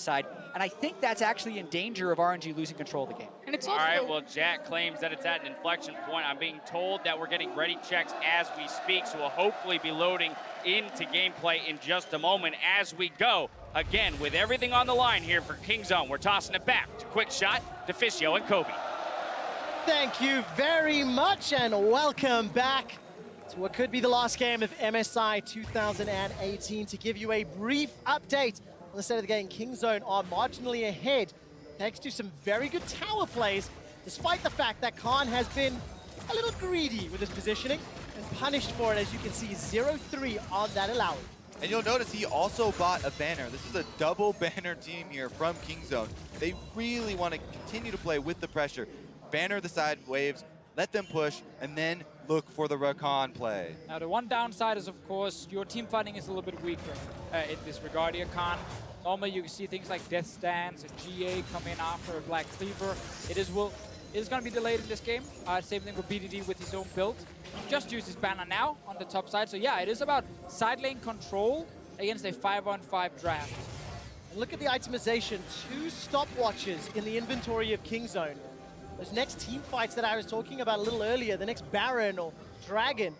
side, and I think that's actually in danger of RNG losing control of the game. And it's All also... right, well, Jack claims that it's at an inflection point. I'm being told that we're getting ready checks as we speak, so we'll hopefully be loading into gameplay in just a moment as we go. Again, with everything on the line here for Kingzone, we're tossing it back to Quick Shot, Deficio, and Kobe. Thank you very much, and welcome back to what could be the last game of MSI 2018. To give you a brief update on the state of the game, Kingzone are marginally ahead thanks to some very good tower plays, despite the fact that Khan has been a little greedy with his positioning and punished for it, as you can see, 0-3 on that Alawi. And you'll notice he also bought a banner. This is a double banner team here from Kingzone. They really want to continue to play with the pressure. Banner the side waves, let them push, and then look for the Rakan play. Now, the one downside is, of course, your team fighting is a little bit weaker in this regard here, Khan. Normally, you can see things like Death Stance and GA come in after a Black Cleaver. It is going to be delayed in this game. Same thing with BDD with his own build. Just use his banner now on the top side. So yeah, it is about side lane control against a 5-on-5 draft. And look at the itemization. 2 stopwatches in the inventory of Kingzone. Those next team fights that I was talking about a little earlier, the next Baron or Dragon,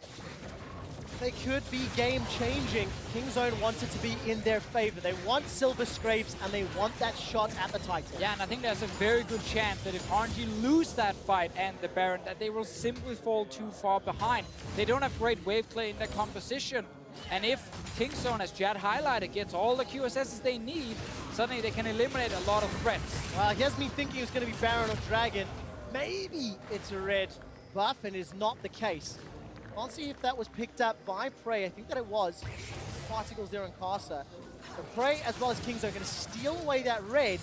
they could be game-changing. Kingzone wants it to be in their favor. They want Silver Scrapes, and they want that shot at the Titan. Yeah, and I think there's a very good chance that if RNG lose that fight and the Baron, that they will simply fall too far behind. They don't have great wave play in their composition. And if Kingzone, as Jad highlighted, gets all the QSSs they need, suddenly they can eliminate a lot of threats. Well, here's me thinking it's going to be Baron or Dragon. Maybe it's a red buff, and is not the case. Can't see if that was picked up by Prey. I think that it was. Particles there on Casa. So Prey as well as Kingzone are going to steal away that red,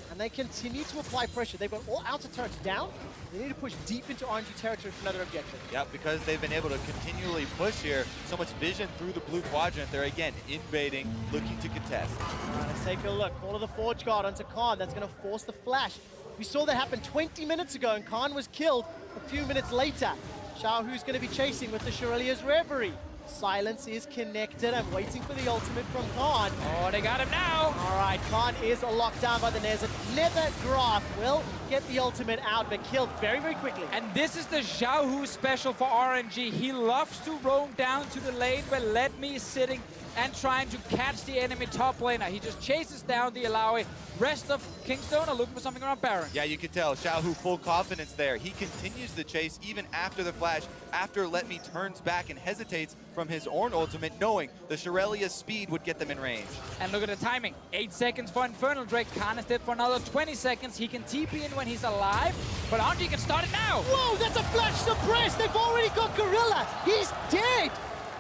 and they continue to apply pressure. They've got all outer turrets down. They need to push deep into RNG territory for another objective. Yep, because they've been able to continually push here. So much vision through the blue quadrant. They're again invading, looking to contest. Let's take a look. Call of the Forge Guard onto Khan. That's going to force the flash. We saw that happen 20 minutes ago, and Khan was killed a few minutes later. Xiaohu's going to be chasing with the Shirelia's Reverie. Silence is connected. I'm waiting for the ultimate from Khan. Oh, they got him now. All right, Khan is locked down by the Nezet. Nether Graph will get the ultimate out, but killed very, very quickly. And this is the Xiaohu special for RNG. He loves to roam down to the lane where Let Me is sitting and trying to catch the enemy top laner. He just chases down the Alawi. Rest of Kingzone are looking for something around Baron. Yeah, you can tell Xiaohu full confidence there. He continues the chase even after the flash, after Let Me turns back and hesitates from his Ornn ultimate, knowing the Shirelia's speed would get them in range. And look at the timing. 8 seconds for Infernal Drake. Khan is dead for another 20 seconds. He can TP in when he's alive, but RNG can start it now. Whoa, that's a flash suppress. They've already got Gorilla. He's dead.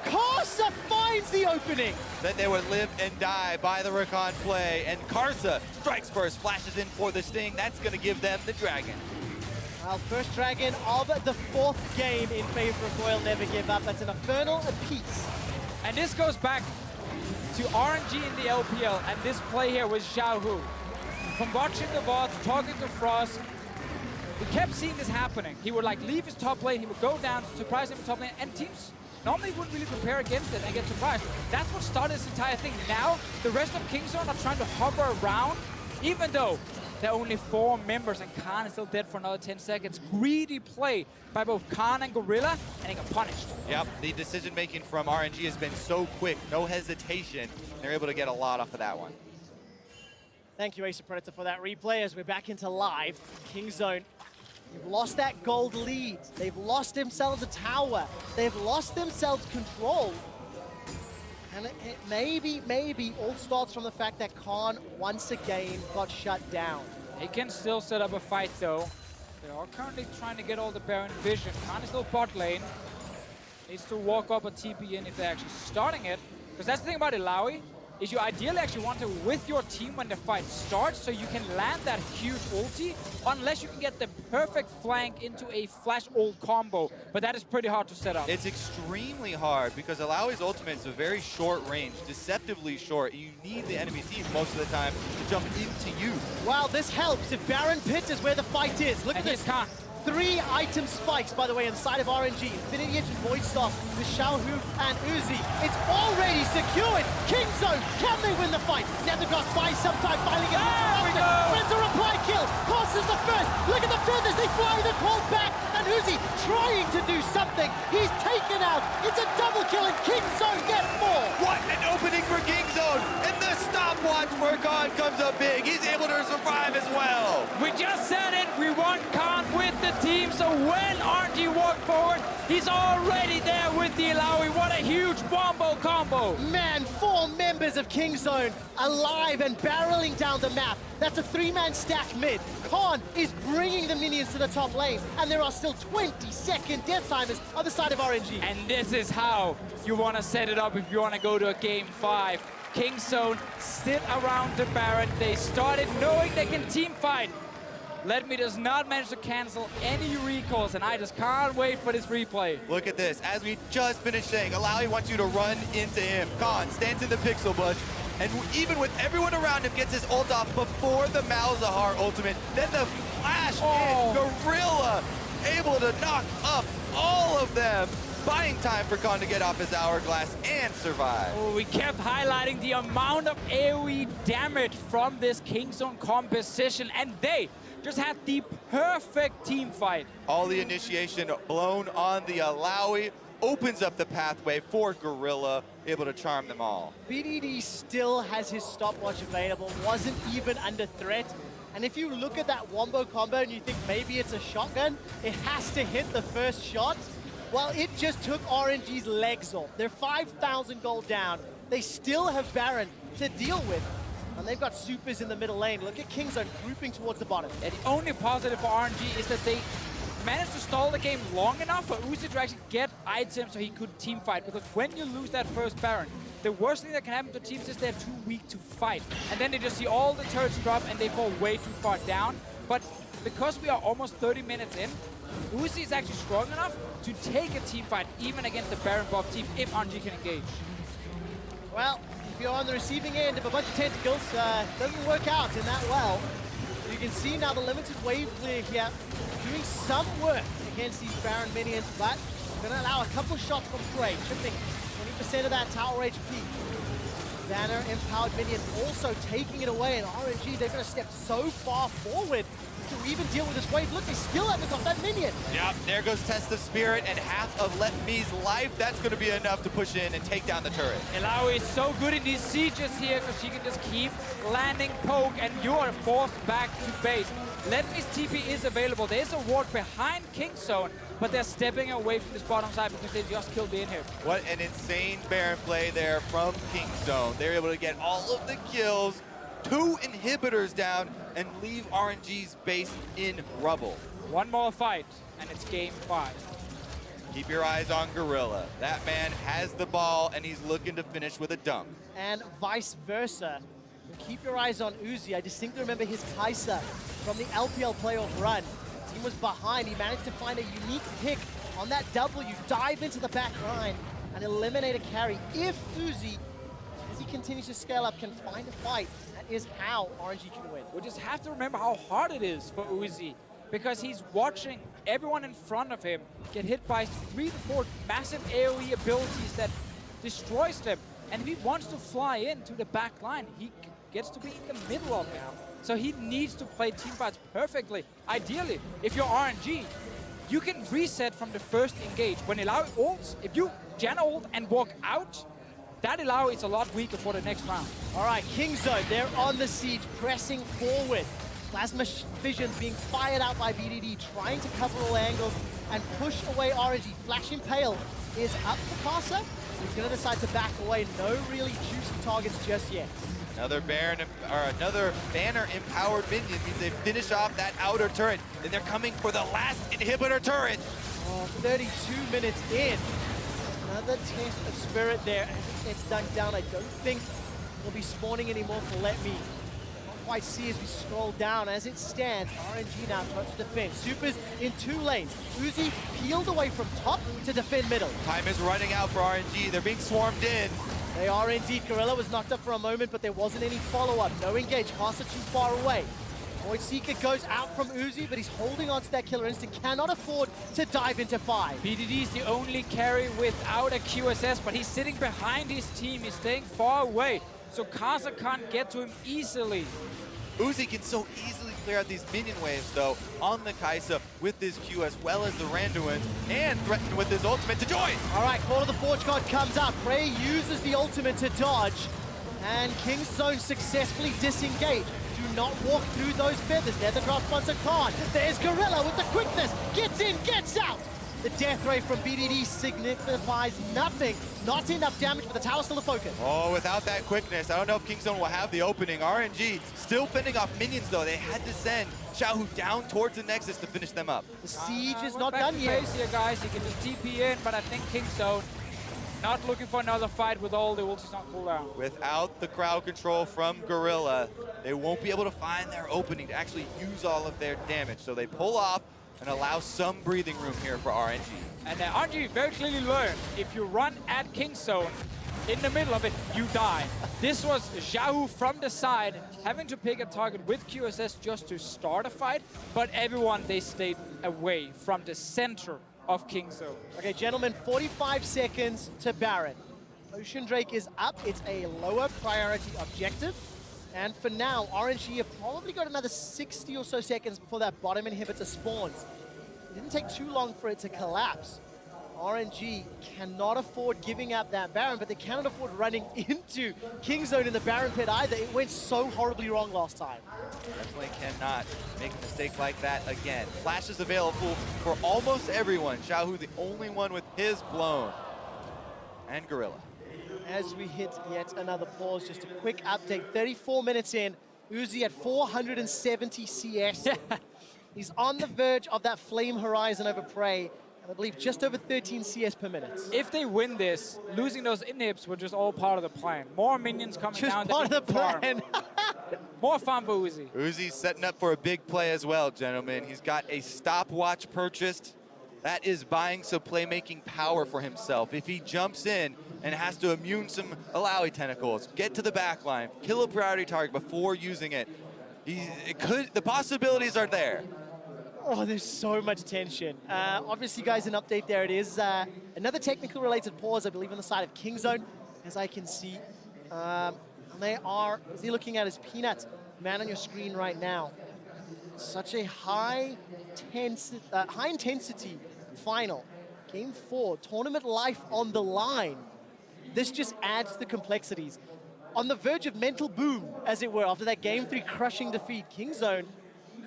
Karsa finds the opening. Then they would live and die by the Rakan play, and Karsa strikes first, flashes in for the sting. That's going to give them the Dragon. Well, first Dragon of the 4th game in favor of Royal Never Give Up. That's an Infernal apiece. And this goes back to RNG in the LPL, and this play here was Xiaohu. From watching the VODs, talking to Frost, we kept seeing this happening. He would like leave his top lane, he would go down, surprise him in top lane, and teams normally wouldn't really prepare against it and get surprised. That's what started this entire thing. Now, the rest of Kingzone are trying to hover around, even though there are only 4 members and Khan is still dead for another 10 seconds. Greedy play by both Khan and Gorilla, and he got punished. Yep, the decision-making from RNG has been so quick, no hesitation. They're able to get a lot off of that one. Thank you, Ace of Predator, for that replay as we're back into live. Kingzone, they've lost that gold lead. They've lost themselves a tower. They've lost themselves control. And it maybe all starts from the fact that Khan once again got shut down. They can still set up a fight though. They are currently trying to get all the Baron vision. Khan is still bot lane. Needs to walk up a TP in if they're actually starting it. Because that's the thing about Alawi, is you ideally actually want to with your team when the fight starts, so you can land that huge ulti, unless you can get the perfect flank into a flash ult combo. But that is pretty hard to set up. It's extremely hard because Alawi's ultimate is a very short range, deceptively short. You need the enemy team most of the time to jump into you. Wow, this helps if Baron Pit is where the fight is. Look at this. Khan. 3 item spikes, by the way, inside of RNG. Infinity Edge and Void Staff with Xiaohu and Uzi. It's already secured. Kingzone, can they win the fight? Nethergrass buys some time, finally gets the feathers, they fly the quad back, and Uzi trying to do something. He's taken out. It's a double kill, and Kingzone get more. What an opening for Kingzone! And the stopwatch for Khan comes up big. He's able to survive as well. We just said it, we want Khan with the team, so when RNG walk forward, he's already there with the Alawi. What a huge wombo combo. Man, 4 members of Kingzone alive and barreling down the map. That's a 3-man stack mid. Khan is bringing the minions to the top lane, and there are still 20-second death timers on the side of RNG. And this is how you want to set it up if you want to go to a game 5. Kingzone sit around the Baron. They started knowing they can team fight. Let Me does not manage to cancel any recalls, and I just can't wait for this replay. Look at this. As we just finished saying, Alawi wants you to run into him. Khan stands in the pixel bush, and even with everyone around him, gets his ult off before the Malzahar ultimate. Then the flash in, Gorilla able to knock up all of them. Buying time for Khan to get off his hourglass and survive. Oh, we kept highlighting the amount of AoE damage from this Kingzone composition, and they just had the perfect team fight. All the initiation blown on the Alawi opens up the pathway for Gorilla, able to charm them all. BDD still has his stopwatch available, wasn't even under threat. And if you look at that wombo combo and you think maybe it's a shotgun, it has to hit the first shot. Well, it just took RNG's legs off. They're 5,000 gold down. They still have Baron to deal with. And they've got supers in the middle lane. Look at Kingzone grouping towards the bottom. And the only positive for RNG is that they managed to stall the game long enough for Uzi to actually get items so he could team fight. Because when you lose that first Baron, the worst thing that can happen to teams is they're too weak to fight. And then they just see all the turrets drop and they fall way too far down. But because we are almost 30 minutes in, Uzi is actually strong enough to take a team fight even against the Baron buff team if RNG can engage. Well, if you're on the receiving end of a bunch of tentacles, doesn't work out in that well. You can see now the limited wave clear here doing some work against these Baron minions, but going to allow a couple of shots from Prey, chipping 20% of that tower HP. Banner empowered minion also taking it away, and RNG, they're going to step so far forward to even deal with this wave. Look, they still haven't got that minion. Yep, there goes Test of Spirit, and half of Let Me's life. That's going to be enough to push in and take down the turret. Alawi is so good in these sieges here because she can just keep landing poke, and you are forced back to base. Let Me's TP is available. There's a ward behind Kingzone, but they're stepping away from this bottom side because they just killed the inhib. What an insane Baron play there from Kingzone. They're able to get all of the kills, 2 inhibitors down, and leave RNG's base in rubble. One more fight, and it's game 5. Keep your eyes on Gorilla. That man has the ball, and he's looking to finish with a dunk. And vice versa. Keep your eyes on Uzi. I distinctly remember his Kai'Sa from the LPL playoff run. He was behind. He managed to find a unique pick on that W, dive into the back line, and eliminate a carry. If Uzi, as he continues to scale up, can find a fight, that is how RNG can win. We just have to remember how hard it is for Uzi, because he's watching everyone in front of him get hit by 3 to 4 massive AoE abilities that destroys them. And if he wants to fly into the back line, he gets to be in the middle of it. So he needs to play teamfights perfectly. Ideally, if you're RNG, you can reset from the first engage. When Alawi ults, if you Janna ult and walk out, that Alawi is a lot weaker for the next round. All right, Kingzone, they're on the siege, pressing forward. Plasma Visions being fired out by BDD, trying to cover all angles and push away RNG. Flash Impale is up for Kai'Sa. He's going to decide to back away. No really juicy targets just yet. Another banner empowered minion means they finish off that outer turret. Then they're coming for the last inhibitor turret. Oh, 32 minutes in. Another Test of Spirit there. It's dunked down. I don't think we'll be spawning anymore for Let Me. Not quite see as we scroll down. As it stands, RNG now tries to defend. Supers in 2 lanes. Uzi peeled away from top to defend middle. Time is running out for RNG. They're being swarmed in. They are indeed. Gorilla was knocked up for a moment, but there wasn't any follow-up. No engage. Kai'Sa too far away. Void Seeker goes out from Uzi, but he's holding on to that killer instinct. Cannot afford to dive into 5. BDD is the only carry without a QSS, but he's sitting behind his team. He's staying far away, so Kai'Sa can't get to him easily. Uzi can so easily clear out these minion waves, though, on the Kai'Sa with his Q as well as the Randuins, and threaten with his ultimate to join. All right, Call of the Forge God comes up. Prey uses the ultimate to dodge, and Kingzone successfully disengage. Do not walk through those feathers. Nethercraft sponsor Khan. There's Gorilla with the quickness. Gets in, gets out. The death ray from BDD signifies nothing. Not enough damage, but the tower's still a focus. Oh, without that quickness, I don't know if Kingzone will have the opening. RNG still fending off minions, though. They had to send Xiaohu down towards the Nexus to finish them up. The siege is Went not back done to yet. base here, guys. He can just TP in, but I think Kingzone not looking for another fight with all the ultis on cooldown. Without the crowd control from Gorilla, they won't be able to find their opening to actually use all of their damage. So they pull off and allow some breathing room here for RNG. And RNG very clearly learned, if you run at Kingzone, in the middle of it, you die. This was Xiaohu from the side, having to pick a target with QSS just to start a fight, but everyone, they stayed away from the center of Kingzone. Okay, gentlemen, 45 seconds to Baron. Ocean Drake is up. It's a lower priority objective. And for now, RNG have probably got another 60 or so seconds before that bottom inhibitor spawns. It didn't take too long for it to collapse. RNG cannot afford giving up that Baron, but they cannot afford running into Kingzone in the Baron pit either. It went so horribly wrong last time. Definitely cannot make a mistake like that again. Flash is available for almost everyone. Xiaohu the only one with his blown. And Gorilla. As we hit yet another pause, just a quick update. 34 minutes in, Uzi at 470 CS. He's on the verge of that Flame Horizon over Prey. And I believe just over 13 CS per minute. If they win this, losing those inhibs were just all part of the plan. More minions coming Just down part of the plan. More fun for Uzi. Uzi's setting up for a big play as well, gentlemen. He's got a stopwatch purchased. That is buying some playmaking power for himself. If he jumps in and has to immune some Alawi tentacles, get to the back line, kill a priority target before using it, the possibilities are there. Oh, there's so much tension. Obviously, guys, an update there it is. Another technical related pause, I believe, on the side of Kingzone, as I can see. They are, as you're looking at his Peanut man on your screen right now. Such a high intensity final. Game 4, tournament life on the line. This just adds to the complexities. On the verge of mental boom, as it were, after that Game 3 crushing defeat, Kingzone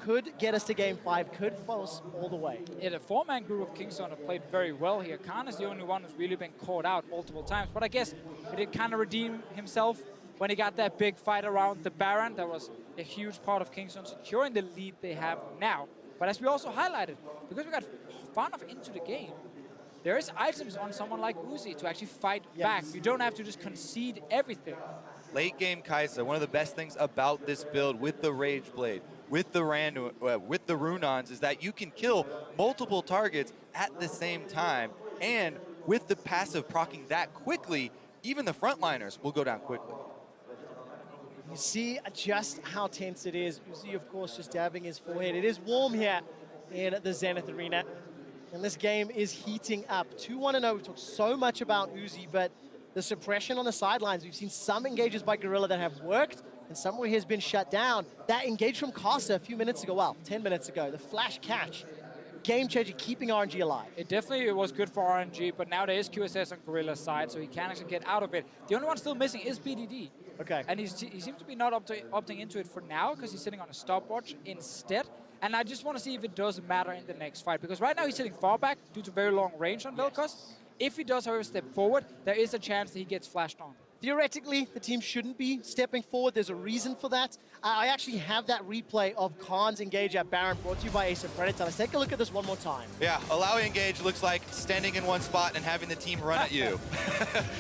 could get us to Game 5, could follow us all the way. Yeah, the four-man group of Kingzone have played very well here. Khan is the only one who's really been caught out multiple times, but I guess he did kind of redeem himself when he got that big fight around the Baron. That was a huge part of Kingzone securing the lead they have now. But as we also highlighted, because we got far enough into the game, there is items on someone like Uzi to actually fight back. You don't have to just concede everything. Late game Kai'Sa, one of the best things about this build with the Rage Blade, with the Runons, is that you can kill multiple targets at the same time, and with the passive proccing that quickly, even the frontliners will go down quickly. You see just how tense it is. Uzi, of course, just dabbing his forehead. It is warm here in the Zenith Arena, and this game is heating up. 2-1-0, we've talked so much about Uzi, but the suppression on the sidelines, we've seen some engages by Gorilla that have worked, and some where he has been shut down. That engage from Kai'Sa a few minutes ago, well, 10 minutes ago, the flash catch, game changer, keeping RNG alive. It definitely was good for RNG, but now there is QSS on Gorilla's side, so he can actually get out of it. The only one still missing is BDD. Okay. And he seems to be not opting into it for now, because he's sitting on a stopwatch instead. And I just want to see if it does matter in the next fight, because right now he's sitting far back due to very long range on Vel'Koz. If he does, however, step forward, there is a chance that he gets flashed on. Theoretically, the team shouldn't be stepping forward. There's a reason for that. I actually have that replay of Khan's engage at Baron brought to you by Ace of Predator. Let's take a look at this one more time. Yeah, Alawi engage looks like standing in one spot and having the team run at you.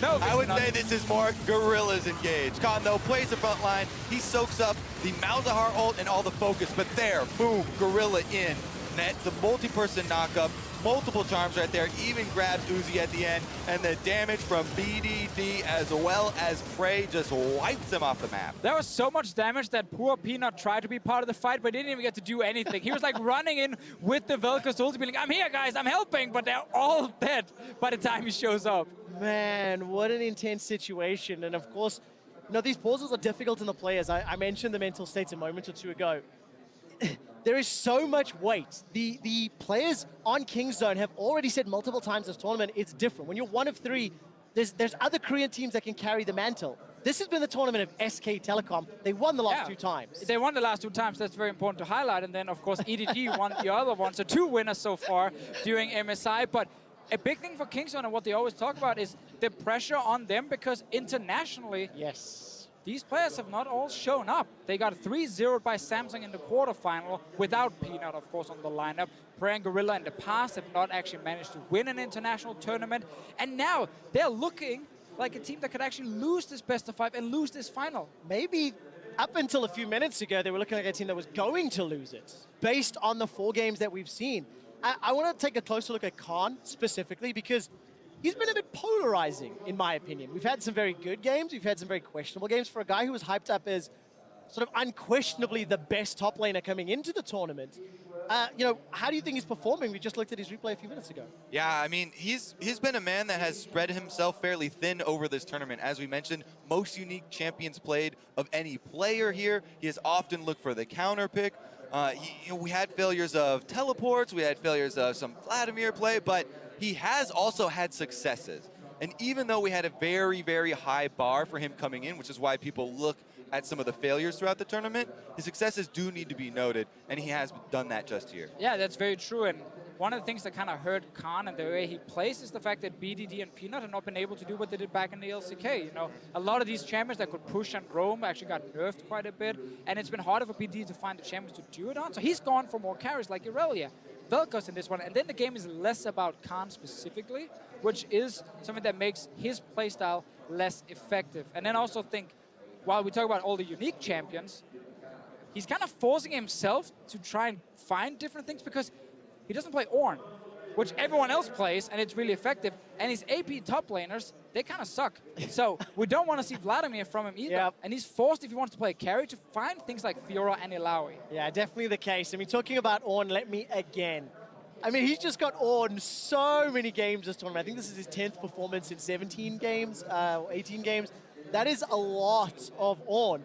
No, I would say this is more Gorilla's engage. Khan, though, plays the front line. He soaks up the Malzahar ult and all the focus, but there, boom, Gorilla in. That's a multi-person knockup. Multiple charms right there, even grabs Uzi at the end, and the damage from BDD as well as Prey just wipes him off the map. There was so much damage that poor Peanut tried to be part of the fight, but didn't even get to do anything. He was like running in with the Vel'Koz ult, being like, I'm here, guys, I'm helping, but they're all dead by the time he shows up. Man, what an intense situation. And of course, No, these pauses are difficult in the players. I mentioned the mental states a moment or two ago. There is so much weight. The players on Kingzone have already said multiple times this tournament, it's different. When you're one of three, there's other Korean teams that can carry the mantle. This has been the tournament of SK Telecom. They won the last 2 times. They won the last 2 times. That's very important to highlight. And then, of course, EDG won the other one. So 2 winners so far during MSI. But a big thing for Kingzone and what they always talk about is the pressure on them, because internationally, yes, these players have not all shown up. They got 3-0'd by Samsung in the quarterfinal without Peanut, of course, on the lineup. Prey and Gorilla in the past have not actually managed to win an international tournament. And now they're looking like a team that could actually lose this best of 5 and lose this final. Maybe up until a few minutes ago, they were looking like a team that was going to lose it, based on the 4 games that we've seen. I want to take a closer look at Khan specifically, because he's been a bit polarizing, in my opinion. We've had some very good games. We've had some very questionable games. For a guy who was hyped up as sort of unquestionably the best top laner coming into the tournament, you know, how do you think he's performing? We just looked at his replay a few minutes ago. Yeah, I mean, he's been a man that has spread himself fairly thin over this tournament. As we mentioned, most unique champions played of any player here. He has often looked for the counter pick. You know, we had failures of teleports, we had failures of some Vladimir play, but he has also had successes. And even though we had a very, very high bar for him coming in, which is why people look at some of the failures throughout the tournament, his successes do need to be noted, and he has done that just here. Yeah, that's very true. And one of the things that kind of hurt Khan and the way he plays is the fact that BDD and Peanut have not been able to do what they did back in the LCK. You know, a lot of these champions that could push and roam actually got nerfed quite a bit, and it's been harder for BDD to find the champions to do it on. So he's gone for more carries like Irelia, Vel'Koz in this one, and then the game is less about Khan specifically, which is something that makes his playstyle less effective. And then also think, while we talk about all the unique champions, he's kind of forcing himself to try and find different things, because he doesn't play Ornn, which everyone else plays, and it's really effective. And his AP top laners, they kind of suck. So we don't want to see Vladimir from him either. Yep. And he's forced, if he wants to play a carry, to find things like Fiora and Ilaoi. Yeah, definitely the case. I mean, talking about Ornn, let me again. I mean, he's just got Ornn so many games this tournament. I think this is his 10th performance in 17 games, 18 games. That is a lot of Ornn.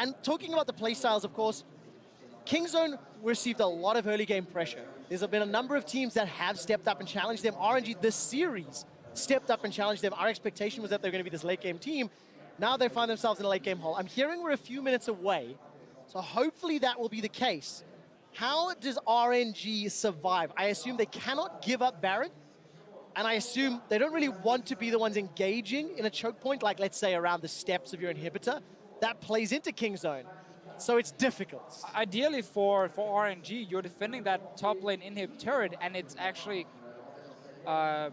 And talking about the playstyles, of course, Kingzone received a lot of early game pressure. There's been a number of teams that have stepped up and challenged them. RNG, this series, stepped up and challenged them. Our expectation was that they're going to be this late game team. Now they find themselves in a late game hole. I'm hearing we're a few minutes away, so hopefully that will be the case. How does RNG survive? I assume they cannot give up Baron, and I assume they don't really want to be the ones engaging in a choke point, like let's say around the steps of your inhibitor. That plays into Kingzone, so it's difficult. Ideally for RNG, you're defending that top lane inhib turret, and it's actually Kingzone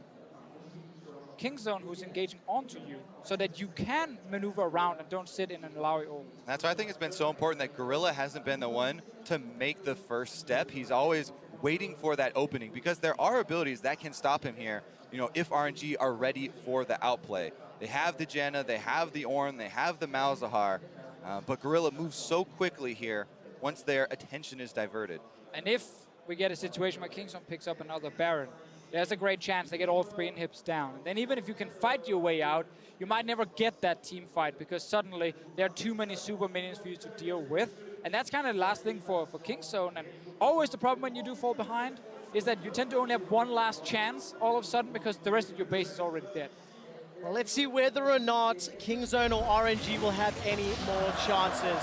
who's engaging onto you, so that you can maneuver around and don't sit in an Ilaoi ult. That's why I think it's been so important that Gorilla hasn't been the one to make the first step. He's always waiting for that opening, because there are abilities that can stop him here, you know, if RNG are ready for the outplay. They have the Janna, they have the Ornn, they have the Malzahar, but Gorilla moves so quickly here once their attention is diverted. And if we get a situation where Kingzone picks up another Baron, there's a great chance they get all 3 inhibs down. And then even if you can fight your way out, you might never get that team fight, because suddenly there are too many super minions for you to deal with. And that's kind of the last thing for Kingzone. And always the problem when you do fall behind is that you tend to only have one last chance all of a sudden, because the rest of your base is already dead. Well, let's see whether or not Kingzone or RNG will have any more chances.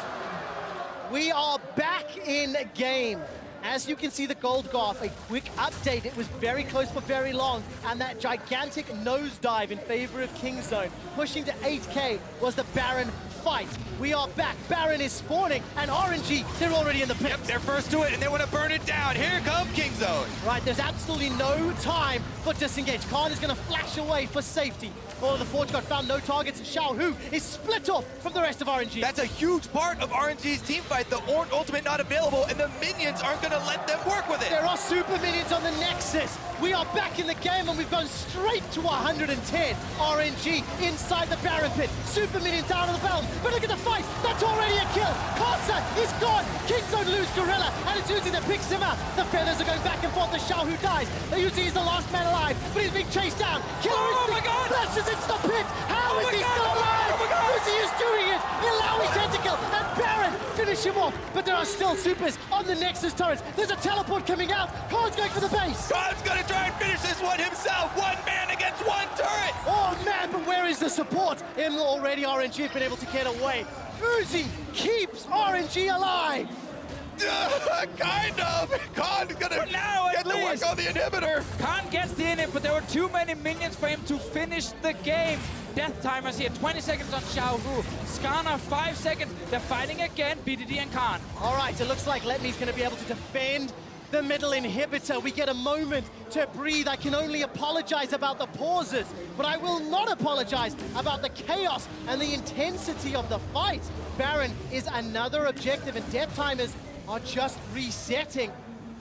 We are back in game. As you can see, the gold graph, a quick update. It was very close for very long, and that gigantic nosedive in favor of Kingzone, pushing to 8K, was the Baron fight. We are back. Baron is spawning, and RNG, they're already in the pit. Yep, they're first to it, and they want to burn it down. Here comes Kingzone. Right, there's absolutely no time for disengage. Khan is going to flash away for safety. Oh, the Forge God found no targets, and Xiaohu is split off from the rest of RNG. That's a huge part of RNG's team fight. The Ornn ultimate not available, and the minions aren't going to let them work with it. There are super minions on the Nexus. We are back in the game, and we've gone straight to 110. RNG inside the Baron pit. Super minions out of the realm. But look at the fight. That's already a kill. Casa is gone. Kingzone lose Gorilla, and it's Uzi that picks him up. The feathers are going back and forth. The Xiaohu dies. Uzi is the last man alive, but he's being chased down. Killer Oh my God! flashes into the pit. How is he still alive? Uzi is doing it! Ilawi tentacle, and Baron finish him off. But there are still supers on the Nexus turrets. There's a teleport coming out. Khan's going for the base. Khan's gonna try and finish this one himself. One man against one turret. Oh man, but where is the support? And already RNG have been able to get away. Uzi keeps RNG alive. Kind of. Khan's gonna now get at to work least. on the inhibitor. Khan gets the inhib, but there were too many minions for him to finish the game. Death timers here, 20 seconds on Xiaohu. Skarner, 5 seconds. They're fighting again, BDD and Khan. All right, it looks like Letme's going to be able to defend the middle inhibitor. We get a moment to breathe. I can only apologize about the pauses, but I will not apologize about the chaos and the intensity of the fight. Baron is another objective, and death timers are just resetting.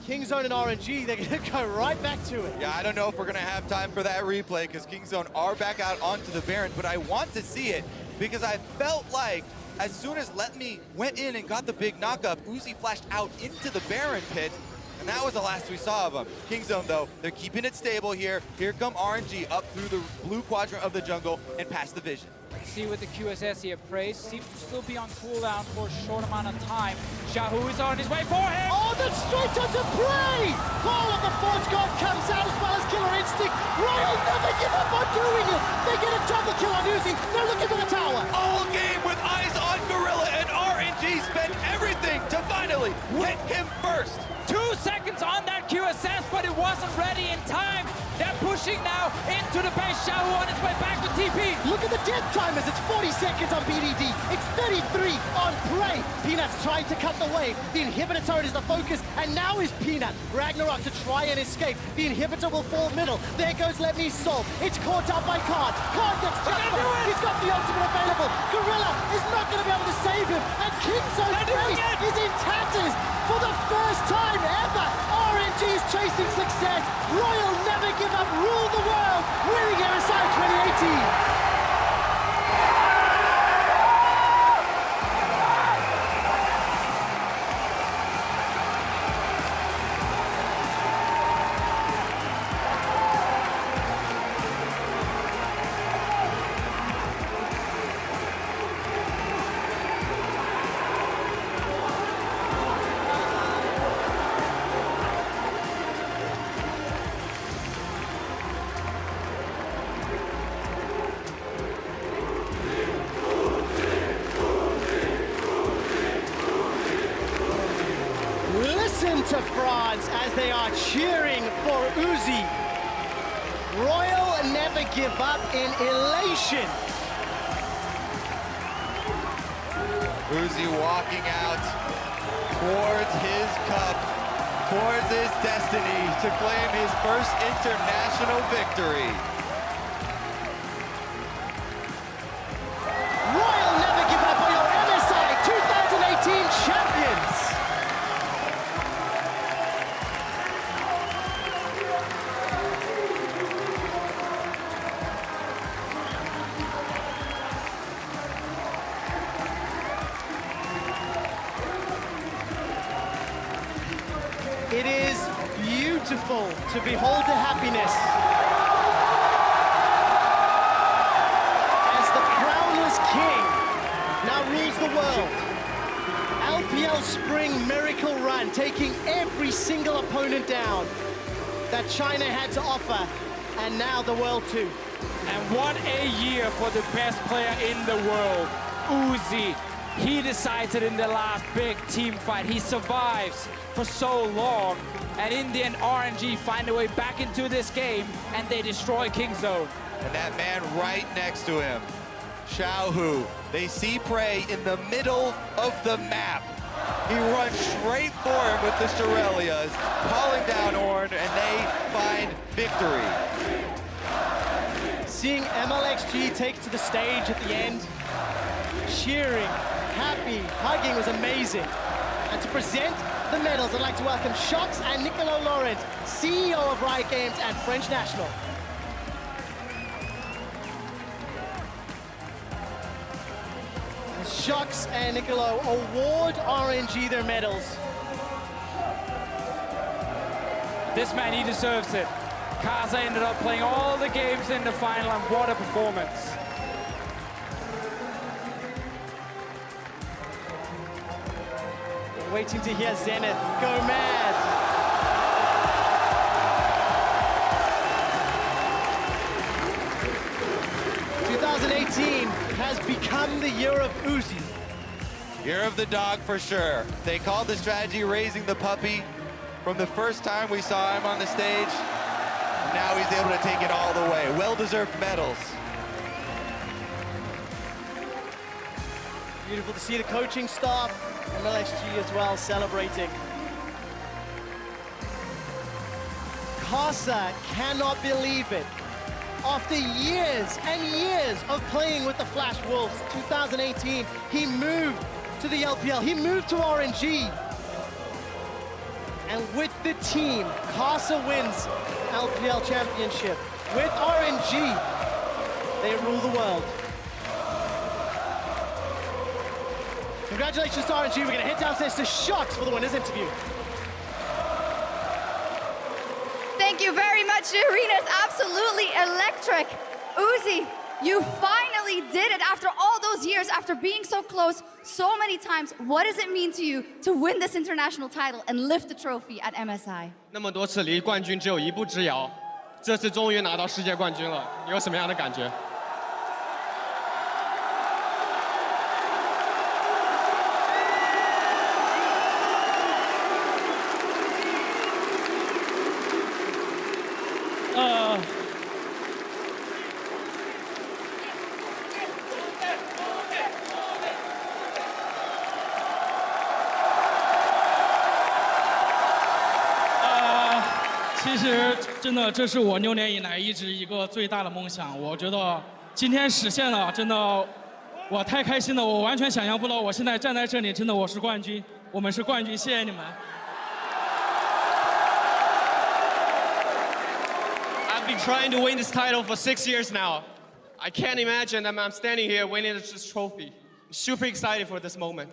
Kingzone and RNG, they're going to go right back to it. Yeah, I don't know if we're going to have time for that replay because Kingzone are back out onto the Baron, but I want to see it because I felt like as soon as Letme went in and got the big knockup, Uzi flashed out into the Baron pit, and that was the last we saw of him. Kingzone, though, they're keeping it stable here. Here come RNG up through the blue quadrant of the jungle and past the vision. See with the QSS here, Praise seems to still be on cooldown for a short amount of time. Xiaohu is on his way for him! Oh, that's straight onto Prey! Call of the Forge God comes out as well as Killer Instinct. Royal never give up on doing it! They get a double kill on Uzi. They're looking for the tower. All game with eyes on Gorilla, and RNG spent everything to finally hit him first. 2 seconds on that QSS, but it wasn't ready in time. They're pushing now into the base. Xiaohu on his way back with TP. Look at the death timers. It's 40 seconds on BDD. It's 33 on Prey. Peanut's trying to cut the way. The inhibitor turret is the focus, and now is Peanut. Ragnarok to try and escape. The inhibitor will fall middle. There goes Letme's soul. It's caught up by Khan. Khan gets jumped. He's got the ultimate available. Gorilla is not going to be able to save him. And Kingzone's face is in tatters. For the first time ever, RNG is chasing success. Royal never give up, rule the world, winning MSI 2018. To France as they are cheering for Uzi. Royal never give up in elation. Uzi walking out towards his cup, towards his destiny to claim his first international victory. Royal never give up on your MSI 2018 champions. It is beautiful to behold the happiness as the crownless king now rules the world. LPL Spring Miracle Run, taking every single opponent down that China had to offer, and now the world too. And what a year for the best player in the world, Uzi. He decided in the last big team fight. He survives for so long, and in the end, RNG find a way back into this game, and they destroy Kingzone. And that man right next to him, Xiaohu, they see Prey in the middle of the map. He runs straight for him with the Shurelias, calling down Ornn, and they find victory. Seeing MLXG take to the stage at the end, cheering, happy, hugging was amazing. And to present the medals, I'd like to welcome Shox and Niccolo Laurent, CEO of Riot Games and French National. Shox and Niccolo award RNG their medals. This man, he deserves it. Kaza ended up playing all the games in the final, and what a performance. Waiting to hear Zenith go mad. '18 has become the year of Uzi. Year of the dog for sure. They called the strategy raising the puppy from the first time we saw him on the stage. And now he's able to take it all the way. Well-deserved medals. Beautiful to see the coaching staff and LSG as well celebrating. Casa cannot believe it. After years and years of playing with the Flash Wolves, 2018, he moved to the LPL, he moved to RNG. And with the team, Casa wins LPL Championship. With RNG, they rule the world. Congratulations to RNG. We're going to head downstairs to Shox for the winner's interview. Thank you very much. The arena is absolutely electric. Uzi, you finally did it after all those years, after being so close so many times. What does it mean to you to win this international title and lift the trophy at MSI? 那么多次离冠军只有一步之遥，这次终于拿到世界冠军了，你有什么样的感觉？ 其实真的，这是我6年以来一直一个最大的梦想。我觉得今天实现了，真的，我太开心了。我完全想象不到，我现在站在这里，真的我是冠军，我们是冠军，谢谢你们。I've been trying to win this title for 6 years now. I can't imagine that I'm standing here winning this trophy. I'm super excited for this moment.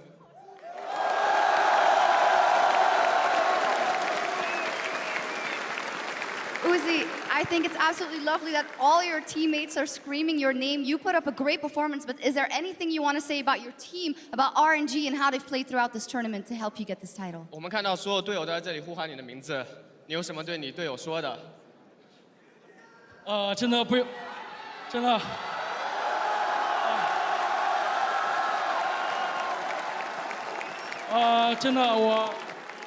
Uzi, I think it's absolutely lovely that all your teammates are screaming your name. You put up a great performance, but is there anything you want to say about your team, about RNG, and how they've played throughout this tournament to help you get this title? 我们看到所有队友都在这里呼喊你的名字，你有什么对你队友说的？真的不用，真的。真的，我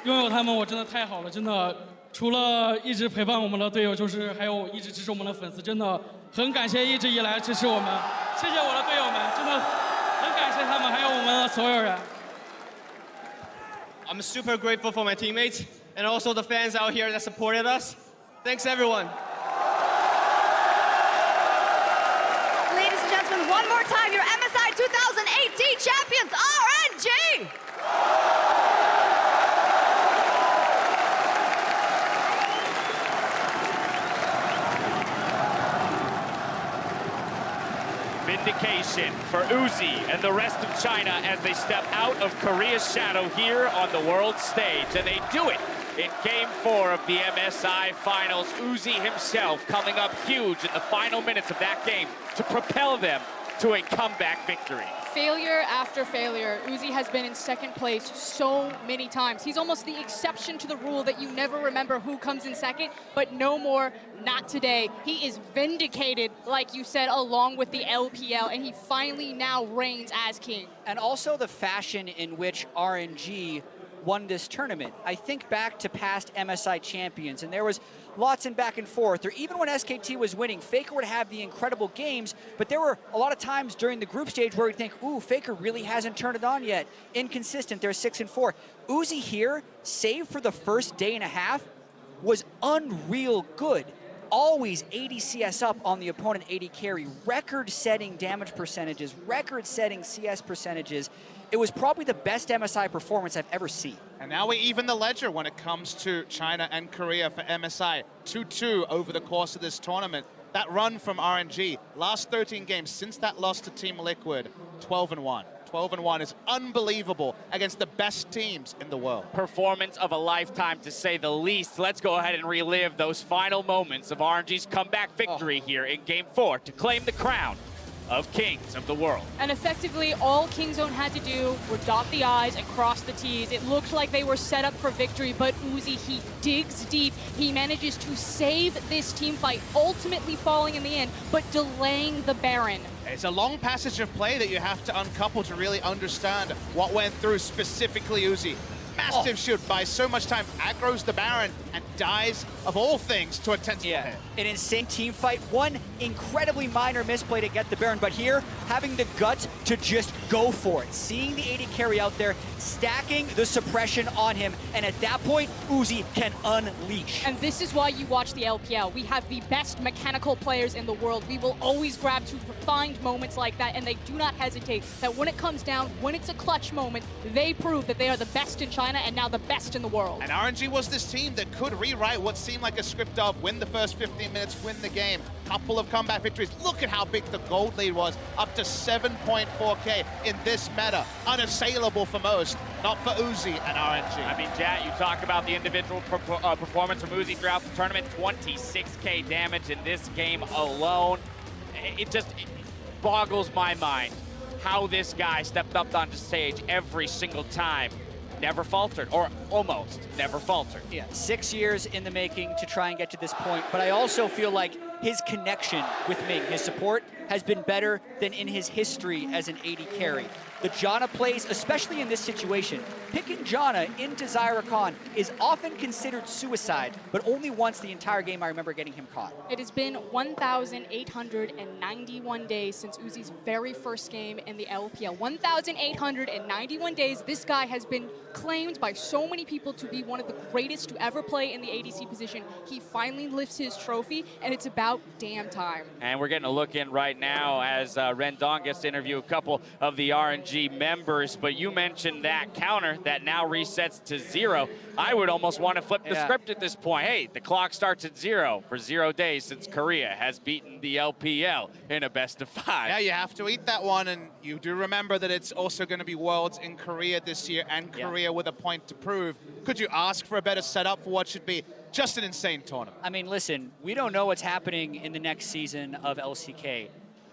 拥有他们，我真的太好了，真的。 除了一直陪伴我们的队友，就是还有一直支持我们的粉丝，真的很感谢一直以来支持我们，谢谢我的队友们，真的很感谢他们，还有我们的所有人。I'm super grateful for my teammates and also the fans out here that supported us. Thanks everyone. Ladies and gentlemen, one more time, your MSI 2018 champions, RNG! Vindication for Uzi and the rest of China as they step out of Korea's shadow here on the world stage. And they do it in Game 4 of the MSI Finals. Uzi himself coming up huge in the final minutes of that game to propel them to a comeback victory. Failure after failure. Uzi has been in second place so many times. He's almost the exception to the rule that you never remember who comes in second, but no more, not today. He is vindicated, like you said, along with the LPL, and he finally now reigns as king. And also the fashion in which RNG won this tournament. I think back to past MSI champions, and there was lots and back and forth, or even when SKT was winning, Faker would have the incredible games, but there were a lot of times during the group stage where we'd think, ooh, Faker really hasn't turned it on yet. Inconsistent, they're 6-4. Uzi here, save for the first day and a half, was unreal good. Always 80 CS up on the opponent 80 carry, record-setting damage percentages, record-setting CS percentages. It was probably the best MSI performance I've ever seen. And now we even the ledger when it comes to China and Korea for MSI. 2-2 over the course of this tournament. That run from RNG, last 13 games since that loss to Team Liquid, 12-1. 12-1 is unbelievable against the best teams in the world. Performance of a lifetime, to say the least. Let's go ahead and relive those final moments of RNG's comeback victory here in Game 4 to claim the crown of kings of the world. And effectively, all Kingzone had to do were dot the I's and cross the T's. It looked like they were set up for victory, but uzi, he digs deep. He manages to save this team fight, ultimately falling in the end, but delaying the Baron. It's a long passage of play that you have to uncouple to really understand what went through specifically uzi. Massive shoot, buys so much time, aggroes the Baron, and dies, of all things, to a 10 hit. An insane team fight. One incredibly minor misplay to get the Baron, but here, having the guts to just go for it. Seeing the AD carry out there, stacking the suppression on him, and at that point, uzi can unleash. And this is why you watch the LPL. We have the best mechanical players in the world. We will always grab to find moments like that, and they do not hesitate. That when it comes down, when it's a clutch moment, they prove that they are the best in China and now the best in the world. And RNG was this team that could rewrite what seemed like a script of win the first 15 minutes, win the game. Couple of comeback victories. Look at how big the gold lead was, up to 7.4K in this meta. Unassailable for most, not for uzi and RNG. I mean, Jat, you talk about the individual performance from uzi throughout the tournament. 26K damage in this game alone. It boggles my mind how this guy stepped up onto stage every single time. Never faltered, or almost never faltered. Yeah, 6 years in the making to try and get to this point, but I also feel like his connection with Ming, his support, has been better than in his history as an AD carry. The Janna plays, especially in this situation, picking Janna into Zyra Khan is often considered suicide, but only once the entire game I remember getting him caught. It has been 1,891 days since uzi's very first game in the LPL. 1,891 days. This guy has been claimed by so many people to be one of the greatest to ever play in the ADC position. He finally lifts his trophy, and it's about damn time. And we're getting a look in right now as Rendon gets to interview a couple of the RNG members, but you mentioned that counter that now resets to 0. I would almost want to flip the script at this point. Hey, the clock starts at 0 for 0 days since Korea has beaten the LPL in a best of 5. Yeah, you have to eat that one, and you do remember that it's also going to be Worlds in Korea this year, and Korea with a point to prove. Could you ask for a better setup for what should be just an insane tournament? I mean, listen, we don't know what's happening in the next season of LCK.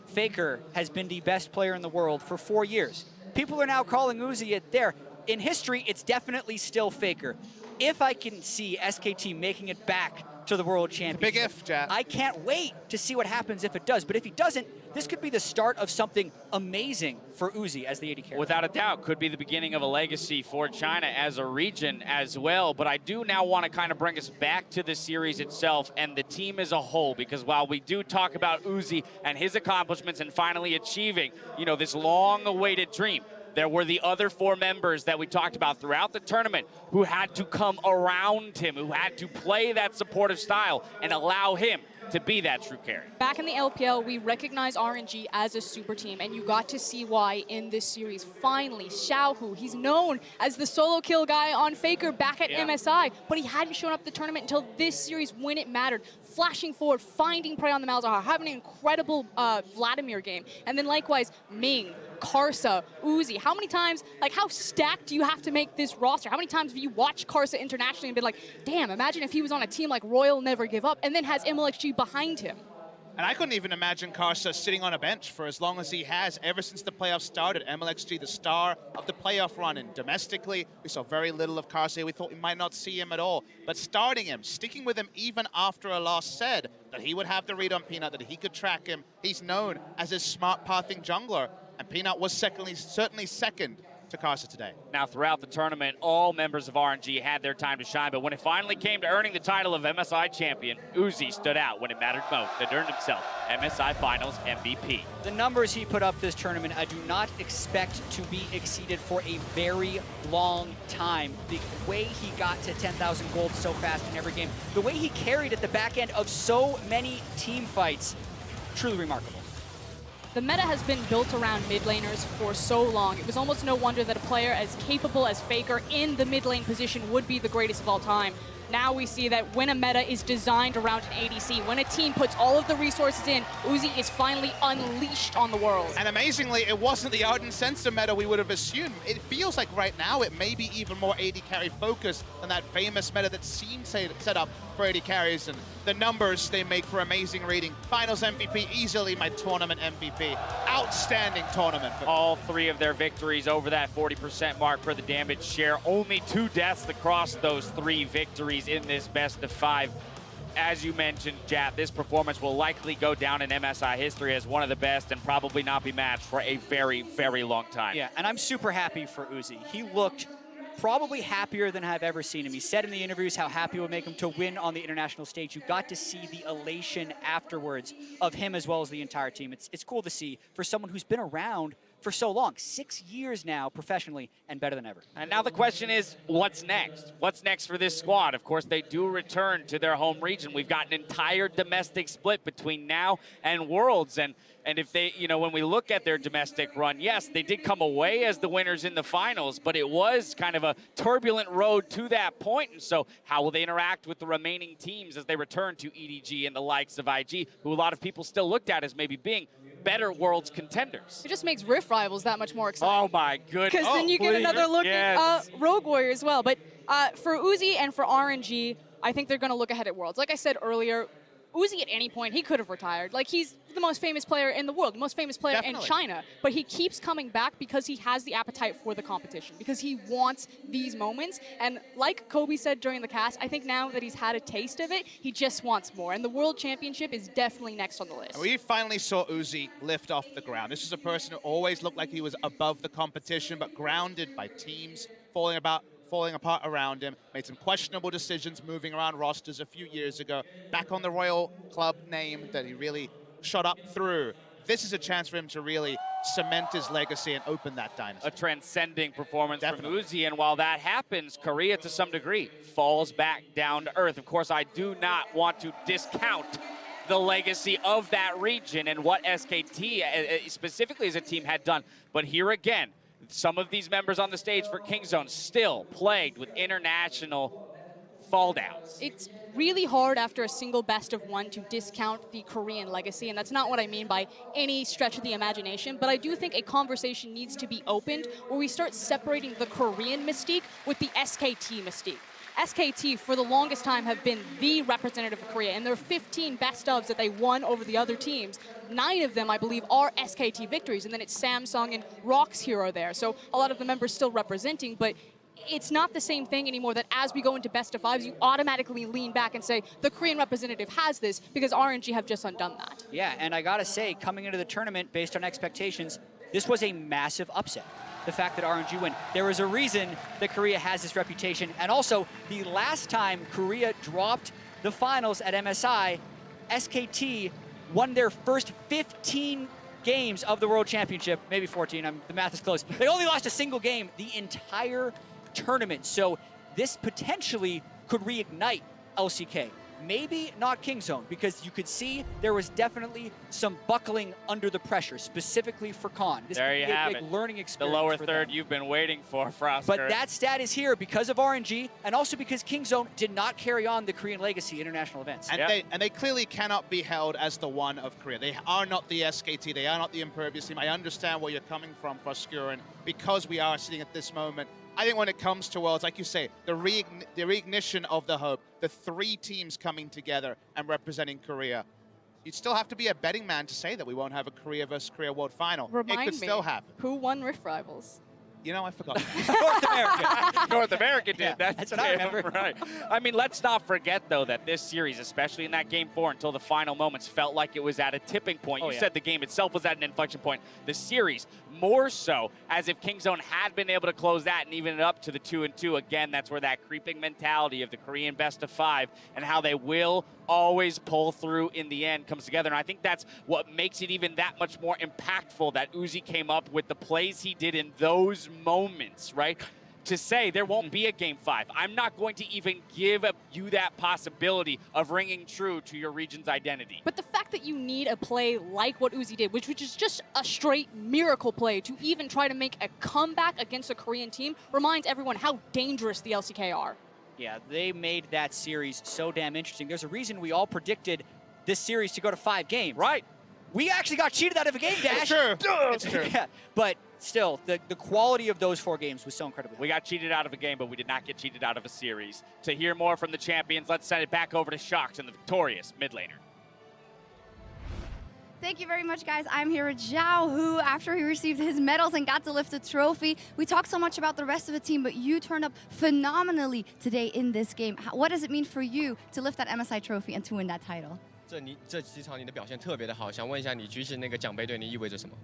Faker has been the best player in the world for 4 years. People are now calling uzi it there. In history, it's definitely still Faker. If I can see SKT making it back to the World Championship, big if, Jack. I can't wait to see what happens if it does. But if he doesn't, this could be the start of something amazing for uzi as the AD carry. Without a doubt, could be the beginning of a legacy for China as a region as well. But I do now want to kind of bring us back to the series itself and the team as a whole, because while we do talk about uzi and his accomplishments and finally achieving, you know, this long-awaited dream, there were the other 4 members that we talked about throughout the tournament who had to come around him, who had to play that supportive style and allow him to be that true carry. Back in the LPL, we recognize RNG as a super team, and you got to see why in this series. Finally, Xiaohu, he's known as the solo kill guy on Faker back at MSI, but he hadn't shown up the tournament until this series when it mattered. Flashing forward, finding prey on the Malzahar, having an incredible Vladimir game. And then likewise, Ming, Karsa, uzi. How many times, like how stacked do you have to make this roster? How many times have you watched Karsa internationally and been like, damn, imagine if he was on a team like Royal Never Give Up and then has MLXG behind him? And I couldn't even imagine Karsa sitting on a bench for as long as he has ever since the playoffs started. MLXG, the star of the playoff run, and domestically, we saw very little of Karsa. We thought we might not see him at all. But starting him, sticking with him even after a loss, said that he would have the read on Peanut, that he could track him. He's known as a smart pathing jungler, and Peanut was certainly second to Karsa today. Now, throughout the tournament, all members of RNG had their time to shine, but when it finally came to earning the title of MSI champion, uzi stood out when it mattered most and earned himself MSI Finals MVP. The numbers he put up this tournament, I do not expect to be exceeded for a very long time. The way he got to 10,000 gold so fast in every game, the way he carried at the back end of so many team fights, truly remarkable. The meta has been built around mid laners for so long. It was almost no wonder that a player as capable as Faker in the mid lane position would be the greatest of all time. Now we see that when a meta is designed around an ADC, when a team puts all of the resources in, uzi is finally unleashed on the world. And amazingly, it wasn't the Ardent Sensor meta we would have assumed. It feels like right now it may be even more AD carry focused than that famous meta that seemed set up for AD carries, and the numbers they make for amazing reading. Finals MVP, easily my tournament MVP. be outstanding tournament. All three of their victories over that 40% mark for the damage share. Only 2 deaths across those 3 victories in this best of 5. As you mentioned, Jap, this performance will likely go down in MSI history as one of the best and probably not be matched for a very, very long time. Yeah, and I'm super happy for Uzi. He looked probably happier than I've ever seen him. He said in the interviews how happy it would make him to win on the international stage. You got to see the elation afterwards of him as well as the entire team. It's cool to see for someone who's been around for so long, 6 years now professionally, and better than ever. And now the question is, what's next? What's next for this squad? Of course, they do return to their home region. We've got an entire domestic split between now and Worlds. And if they, you know, when we look at their domestic run, yes, they did come away as the winners in the finals, but it was kind of a turbulent road to that point. And so how will they interact with the remaining teams as they return to EDG and the likes of IG, who a lot of people still looked at as maybe being better Worlds contenders? It just makes Rift Rivals that much more exciting. Oh my goodness. Because then you get another look at Rogue Warrior as well. But for Uzi and for RNG, I think they're going to look ahead at Worlds. Like I said earlier, Uzi at any point, he could have retired. Like, he's the most famous player in the world, the most famous player in China. But he keeps coming back because he has the appetite for the competition, because he wants these moments. And like Kobe said during the cast, I think now that he's had a taste of it, he just wants more. And the World Championship is definitely next on the list. We finally saw Uzi lift off the ground. This is a person who always looked like he was above the competition, but grounded by teams falling apart around him, made some questionable decisions moving around rosters a few years ago, back on the Royal Club name that he really shot up through. This is a chance for him to really cement his legacy and open that dynasty. A transcending performance from Uzi, and while that happens, Korea to some degree falls back down to earth. Of course, I do not want to discount the legacy of that region and what SKT, specifically as a team, had done. But here again, some of these members on the stage for Kingzone still plagued with international fall downs. It's really hard after a single best of 1 to discount the Korean legacy, and that's not what I mean by any stretch of the imagination, but I do think a conversation needs to be opened where we start separating the Korean mystique with the SKT mystique. SKT, for the longest time, have been the representative of Korea, and there are 15 best ofs that they won over the other teams. 9 of them, I believe, are SKT victories, and then it's Samsung and Rox here or there. So a lot of the members still representing, but it's not the same thing anymore that as we go into best of 5s, you automatically lean back and say, the Korean representative has this, because RNG have just undone that. Yeah, and I gotta say, coming into the tournament based on expectations, this was a massive upset. The fact that RNG win. There was a reason that Korea has this reputation. And also, the last time Korea dropped the finals at MSI, SKT won their first 15 games of the World Championship, maybe 14, the math is close. They only lost a single game the entire tournament. So this potentially could reignite LCK. Maybe not Kingzone, because you could see there was definitely some buckling under the pressure, specifically for Khan. This there you have a big it. learning experience. The lower for third them. you've been waiting for, Frost. But that stat is here because of RNG, and also because Kingzone did not carry on the Korean legacy international events. And, they clearly cannot be held as the one of Korea. They are not the SKT. They are not the Impervious team. I understand where you're coming from, Froskurin, because we are sitting at this moment. I think when it comes to Worlds, like you say, the reignition of the hope, the 3 teams coming together and representing Korea, you'd still have to be a betting man to say that we won't have a Korea versus Korea World Final. Remind it could me, still happen. Who won Rift Rivals? You know, I forgot. North America. North America did. Yeah, that's what I remember. Right. I mean, let's not forget, though, that this series, especially in that Game 4 until the final moments, felt like it was at a tipping point. You said the game itself was at an inflection point. The series, more so, as if Kingzone had been able to close that and even it up to the 2-2. Again, that's where that creeping mentality of the Korean best of 5 and how they will always pull through in the end comes together. And I think that's what makes it even that much more impactful that Uzi came up with the plays he did in those moments, right? To say there won't be a Game 5. I'm not going to even give you that possibility of ringing true to your region's identity. But the fact that you need a play like what Uzi did, which is just a straight miracle play to even try to make a comeback against a Korean team, reminds everyone how dangerous the LCK are. Yeah, they made that series so damn interesting. There's a reason we all predicted this series to go to 5 games. Right. We actually got cheated out of a game, Dash. It's true. It's true. Yeah, but still, the quality of those 4 games was so incredible. We got cheated out of a game, but we did not get cheated out of a series. To hear more from the champions, let's send it back over to Shox and the victorious mid laner. Thank you very much, guys. I'm here with Zhao, who, after he received his medals and got to lift the trophy, we talked so much about the rest of the team, but you turned up phenomenally today in this game. What does it mean for you to lift that MSI trophy and to win that title? 这几场你的表现特别的好，想问一下你举起那个奖杯对你意味着什么？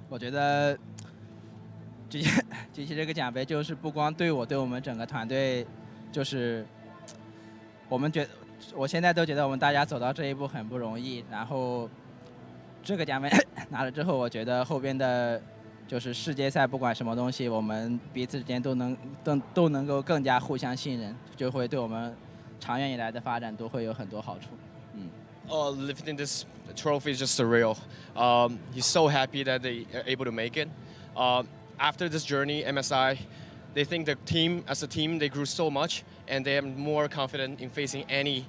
我觉得举起这个奖杯，就是不光对我们整个团队，就是我现在都觉得我们大家走到这一步很不容易。然后这个奖杯拿了之后，我觉得后边的就是世界赛，不管什么东西，我们彼此之间都能够更加互相信任，就会对我们长远以来的发展都会有很多好处。Lifting this trophy is just surreal. He's so happy that they are able to make it. After this journey, MSI, they think the team, as a team, they grew so much, and they are more confident in facing any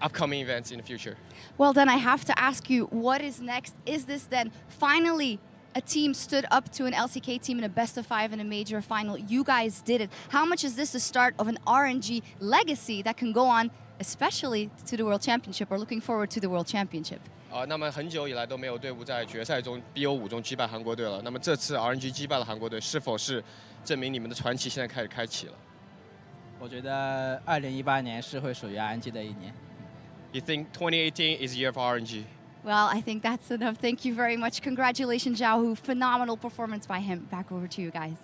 upcoming events in the future. Well, then I have to ask you, what is next? Is this then finally a team stood up to an LCK team in a best-of-5 in a major final? You guys did it. How much is this the start of an RNG legacy that can go on, especially to the World Championship, or looking forward to the World Championship? 那么很久以来都没有队伍在决赛中 BO5 中击败韩国队了。那么这次 RNG 击败了韩国队，是否是证明你们的传奇现在开始开启了？我觉得2018年是会属于 RNG 的一年。You think 2018 is the year of RNG? Well, I think that's enough. Thank you very much. Congratulations, Zhao. Phenomenal performance by him. Back over to you guys.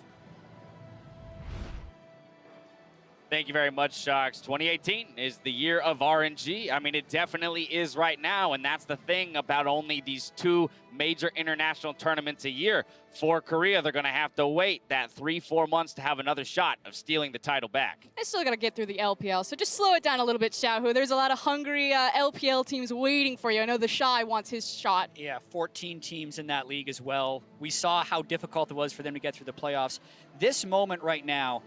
Thank you very much, Sharks. 2018 is the year of RNG. I mean, it definitely is right now, and that's the thing about only these 2 major international tournaments a year. For Korea, they're going to have to wait that 3-4 months to have another shot of stealing the title back. I still got to get through the LPL, so just slow it down a little bit, Xiaohu. There's a lot of hungry LPL teams waiting for you. I know the Shy wants his shot. Yeah, 14 teams in that league as well. We saw how difficult it was for them to get through the playoffs. This moment right now,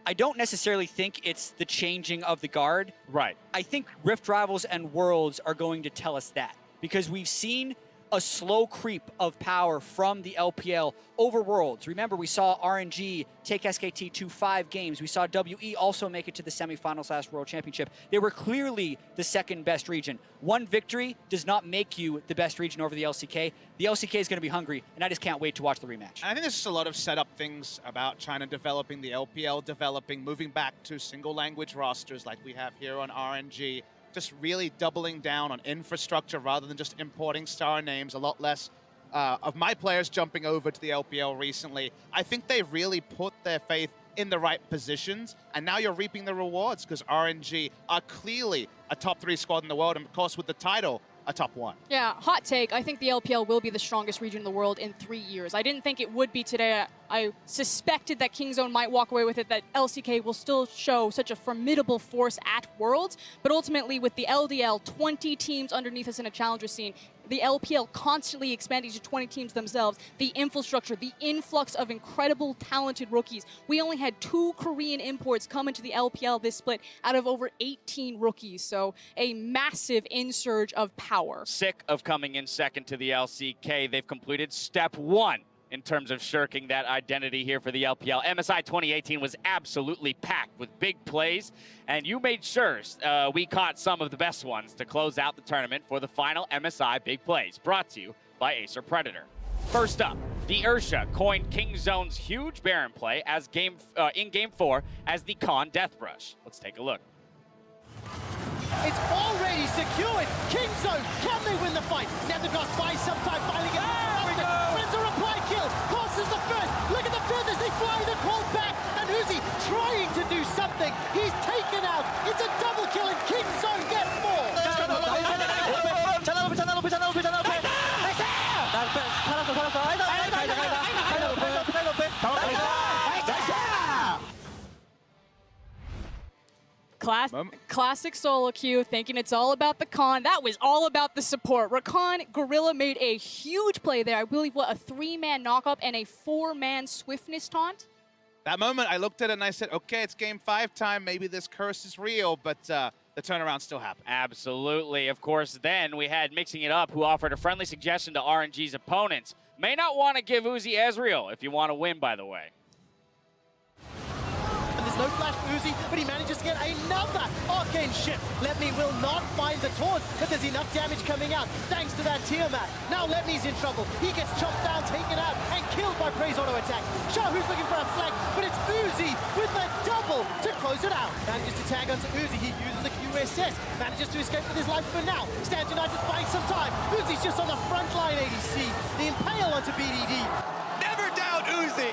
I don't necessarily think it's the changing of the guard. Right. I think Rift Rivals and Worlds are going to tell us that, because we've seen a slow creep of power from the LPL over Worlds. Remember, we saw RNG take SKT to 5 games. We saw WE also make it to the semifinals last World Championship. They were clearly the second best region. One victory does not make you the best region over the LCK. The LCK is going to be hungry, and I just can't wait to watch the rematch. I think there's just a lot of setup things about China developing, the LPL developing, moving back to single language rosters like we have here on RNG. Just really doubling down on infrastructure rather than just importing star names. A lot less of my players jumping over to the LPL recently. I think they really put their faith in the right positions, and now you're reaping the rewards because RNG are clearly a top 3 squad in the world, and of course with the title, a top 1. Yeah, hot take. I think the LPL will be the strongest region in the world in 3 years. I didn't think it would be today. I suspected that Kingzone might walk away with it, that LCK will still show such a formidable force at Worlds. But ultimately, with the LDL, 20 teams underneath us in a challenger scene, the LPL constantly expanding to 20 teams themselves, the infrastructure, the influx of incredible, talented rookies. We only had 2 Korean imports come into the LPL this split out of over 18 rookies. So a massive insurge of power. Sick of coming in second to the LCK. They've completed step 1 in terms of shirking that identity here for the LPL. MSI 2018 was absolutely packed with big plays, and you made sure we caught some of the best ones to close out the tournament for the final MSI Big Plays, brought to you by Acer Predator. First up, the Ursha coined Kingzone's huge Baron play as in Game 4 as the Khan Deathbrush. Let's take a look. It's already secured. Kingzone, can they win the fight? Nethergos buys some time, finally gets but it's a reply kill. Horse is the first. Look at the feathers, they fly, they're called back. And uzi trying to do something. He's taken out. It's a double kill and Kingzone get more. Classic solo queue, thinking it's all about the Khan. That was all about the support. Rakan Gorilla made a huge play there. I believe, what, a 3-man knock-up and a 4-man swiftness taunt? That moment, I looked at it and I said, okay, it's Game 5 time. Maybe this curse is real, but the turnaround still happened. Absolutely. Of course, then we had Mixing It Up, who offered a friendly suggestion to RNG's opponents. May not want to give Uzi Ezreal if you want to win, by the way. And there's no flash for Uzi, but he manages to get another arcane ship. Letme will not find the taunt, but there's enough damage coming out thanks to that Tiamat. Now Letme's in trouble. He gets chopped down, taken out, and killed by Prey's auto attack. Xiaohu's looking for a flank, but it's Uzi with the double to close it out. Manages to tag onto Uzi. He uses the QSS, manages to escape with his life for now. Stands United buying some time. Uzi's just on the front line ADC. The impale onto BDD. Never doubt Uzi.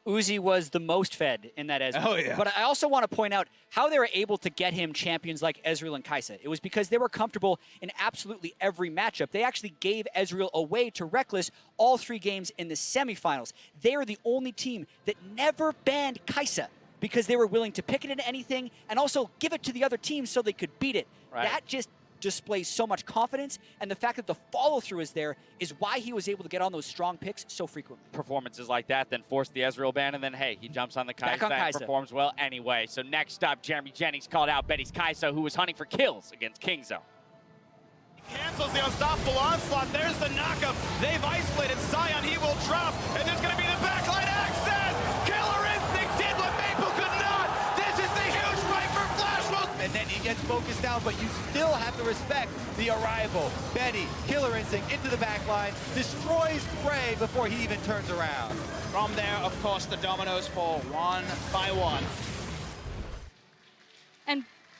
Uzi was the most fed in that Ezreal. Oh, yeah. But I also want to point out how they were able to get him champions like Ezreal and Kai'Sa. It was because they were comfortable in absolutely every matchup. They actually gave Ezreal away to Reckless all 3 games in the semifinals. They are the only team that never banned Kai'Sa because they were willing to pick it into anything and also give it to the other team so they could beat it. Right. That just displays so much confidence, and the fact that the follow-through is there is why he was able to get on those strong picks so frequently. Performances like that then force the Ezreal ban, and then, hey, he jumps on the Kai'Sa and performs well anyway. So next up, Jeremy Jennings called out Betty's Kai'Sa, who was hunting for kills against Kingzone. Cancels the unstoppable onslaught. There's the knockup. They've isolated Sion. He will drop, and there's going to be the backline access. Killer Instinct did what Maple could not. This is the huge fight for Flash Wolf. And then he gets focused down, but you still have to respect the arrival. Betty, Killer Instinct into the back line, destroys Prey before he even turns around. From there, of course, the dominoes fall one by one.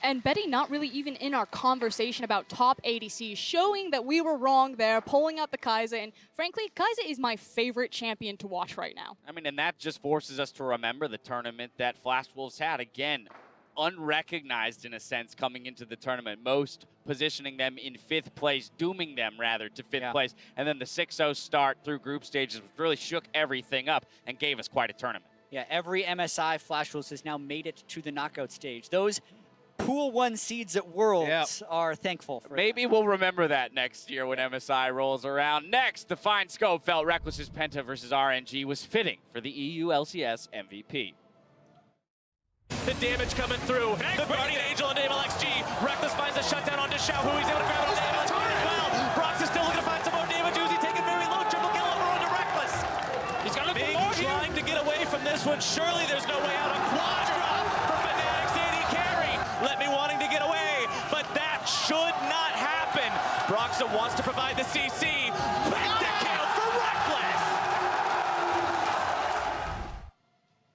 And Betty not really even in our conversation about top ADC, showing that we were wrong there, pulling out the Kai'Sa. And frankly, Kai'Sa is my favorite champion to watch right now. I mean, and that just forces us to remember the tournament that Flash Wolves had. Again, unrecognized in a sense coming into the tournament. Most positioning them in 5th place, dooming them rather to 5th place. And then the 6-0 start through group stages really shook everything up and gave us quite a tournament. Yeah, every MSI Flash Wolves has now made it to the knockout stage. Those Pool 1 seeds at Worlds are thankful for Maybe we'll remember that next year when MSI rolls around. Next, the fine scope felt Reckless's Penta versus RNG was fitting for the EU LCS MVP. The damage coming through. The Guardian Angel and Naval XG. Reckless finds a shutdown onto Xiaohu. He's able to grab it on Naval XG as well. Brox is still looking to find some more damage. Uzi taking very low. Triple kill over onto Reckless. He's got a big trying to get away from this one. Surely there's no way out. A quad drop for Fnatic's AD carry. Let me wanting to get away, but that should not happen. Broxa wants to provide the CC. Pentakill for Reckless.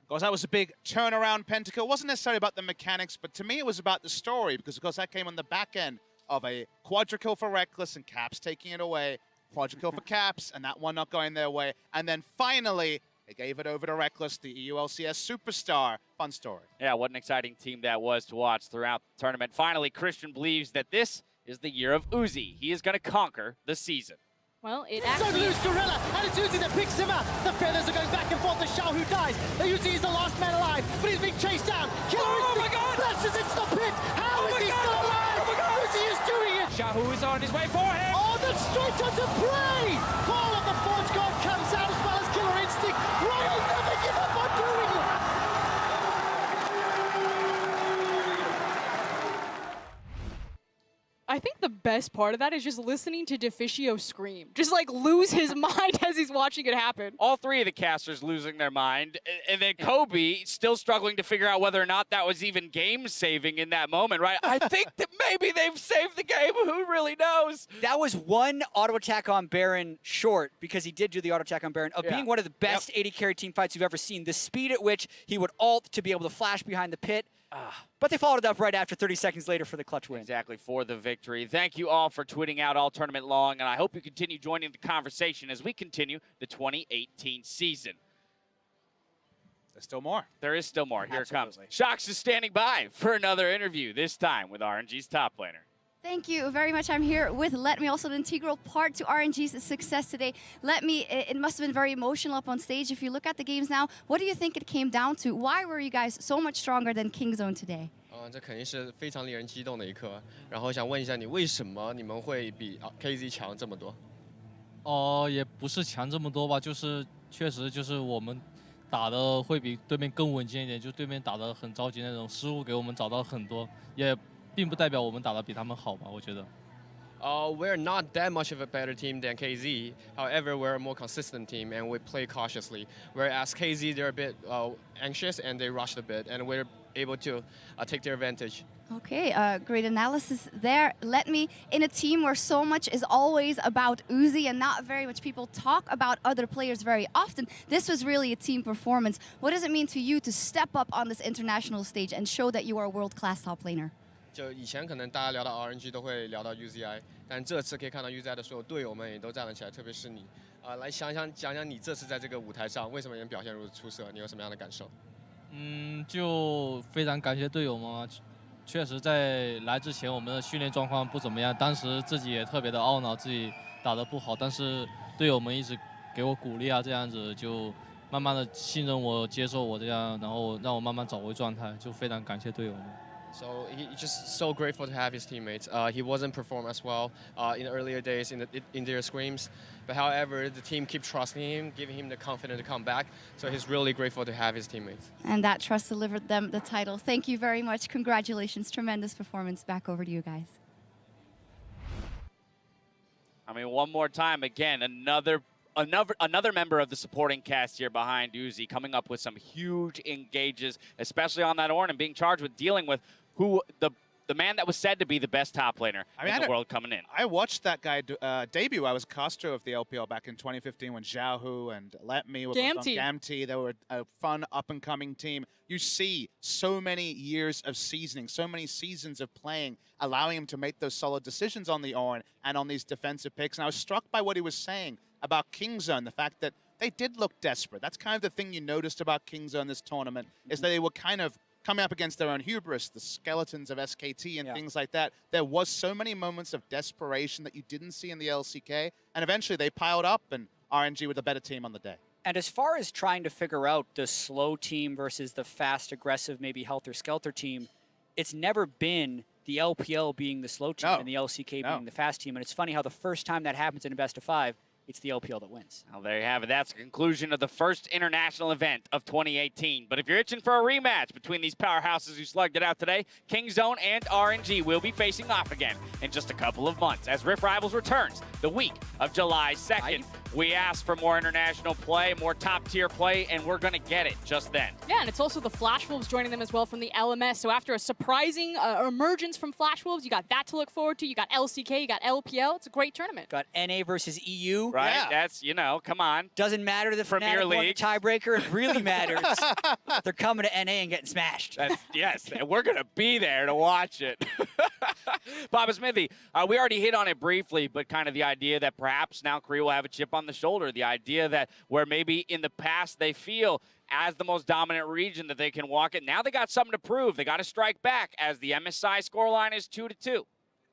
Of course, that was a big turnaround pentakill. It wasn't necessarily about the mechanics, but to me it was about the story, because of course that came on the back end of a quadra-kill for Reckless and Caps taking it away, quadra-kill for Caps, and that one not going their way. And then finally, they gave it over to Reckless, the EU LCS superstar. Fun story. Yeah, what an exciting team that was to watch throughout the tournament. Finally, Christian believes that this is the year of Uzi. He is going to conquer the season. Well, it So actually... lose Gorilla, and it's Uzi that picks him up. The feathers are going back and forth. The Xiaohu dies. The Uzi is the last man alive, but he's being chased down. Killer Instinct flashes into the pit. How is he still alive? Uzi is doing it. Xiaohu is on his way for him. Oh, that's straight onto Prey. Call of the Forge God comes out as well as Killer Instinct. Royal never give up on doing it. I think the best part of that is just listening to Deficio scream. Just like lose his mind as he's watching it happen. All 3 of the casters losing their mind, and then Kobe still struggling to figure out whether or not that was even game-saving in that moment, right? I think that maybe they've saved the game. Who really knows? That was one auto attack on Baron short, because he did do the auto attack on Baron, of being one of the best AD carry team fights you've ever seen. The speed at which he would ult to be able to flash behind the pit. But they followed it up right after 30 seconds later for the clutch win. Exactly, for the victory. Thank you all for tweeting out all tournament long, and I hope you continue joining the conversation as we continue the 2018 season. There's still more. There is still more. Here it comes. Shox is standing by for another interview, this time with RNG's top laner. Thank you very much. I'm here with Letme, also an integral part to RNG's success today. Letme, it must have been very emotional up on stage. If you look at the games now, what do you think it came down to? Why were you guys so much stronger than Kingzone today? 这肯定是非常令人激动的一刻。然后想问一下你，为什么你们会比 KZ 强这么多？也不是强这么多吧，就是确实就是我们打的会比对面更稳健一点，就对面打的很着急那种，失误给我们找到很多，也并不代表我们打的比他们好吧，我觉得。We're not that much of a better team than KZ. However, we're a more consistent team and we play cautiously. Whereas KZ, they're a bit anxious and they rushed a bit, and we're able to take their advantage. Okay, great analysis there. Let me, in a team where so much is always about Uzi and not very much people talk about other players very often, this was really a team performance. What does it mean to you to step up on this international stage and show that you are a world-class top laner? 就以前可能大家聊到 RNG 都会聊到 UZI， 但这次可以看到 UZI 的所有队友们也都站了起来，特别是你，来讲讲你这次在这个舞台上为什么能表现如此出色，你有什么样的感受？就非常感谢队友们。确实，在来之前我们的训练状况不怎么样，当时自己也特别的懊恼自己打得不好，但是队友们一直给我鼓励啊，这样子就慢慢的信任我、接受我这样，然后让我慢慢找回状态，就非常感谢队友们。 So he's just so grateful to have his teammates. He wasn't perform as well in the earlier days in their scrims, but however, the team keep trusting him, giving him the confidence to come back. So he's really grateful to have his teammates. And that trust delivered them the title. Thank you very much. Congratulations. Tremendous performance. Back over to you guys. I mean, one more time, again, another member of the supporting cast here behind Uzi coming up with some huge engages, especially on that Ornn and being charged with dealing with who the man that was said to be the best top laner in the world coming in. I watched that guy debut. I was caster of the LPL back in 2015 when Xiao Hu and Let Me were both on Gamti. They were a fun up-and-coming team. You see so many years of seasoning, so many seasons of playing, allowing him to make those solid decisions on the Ornn and on these defensive picks. And I was struck by what he was saying about Kingzone, the fact that they did look desperate. That's kind of the thing you noticed about Kingzone this tournament, is that they were kind of coming up against their own hubris, the skeletons of SKT and things like that. There was so many moments of desperation that you didn't see in the LCK, and eventually they piled up, and RNG were the better team on the day. And as far as trying to figure out the slow team versus the fast, aggressive, maybe helter-skelter team, it's never been the LPL being the slow team and the LCK being the fast team. And it's funny how the first time that happens in a best-of-5, it's the LPL that wins. Well, there you have it. That's the conclusion of the first international event of 2018. But if you're itching for a rematch between these powerhouses who slugged it out today, Kingzone and RNG will be facing off again in just a couple of months as Rift Rivals returns the week of July 2nd. We asked for more international play, more top-tier play, and we're going to get it just then. Yeah, and it's also the Flash Wolves joining them as well from the LMS. So after a surprising emergence from Flash Wolves, you got that to look forward to. You got LCK, you got LPL. It's a great tournament. Got NA versus EU. Right, that's, you know, come on. Doesn't matter the Premier League tiebreaker. It really matters. They're coming to NA and getting smashed. Yes, and we're going to be there to watch it. Papa Smithy, we already hit on it briefly, but kind of the idea that perhaps now Korea will have a chip on the shoulder. The idea that where maybe in the past they feel as the most dominant region that they can walk it. Now they got something to prove. They got to strike back as the MSI scoreline is 2-2.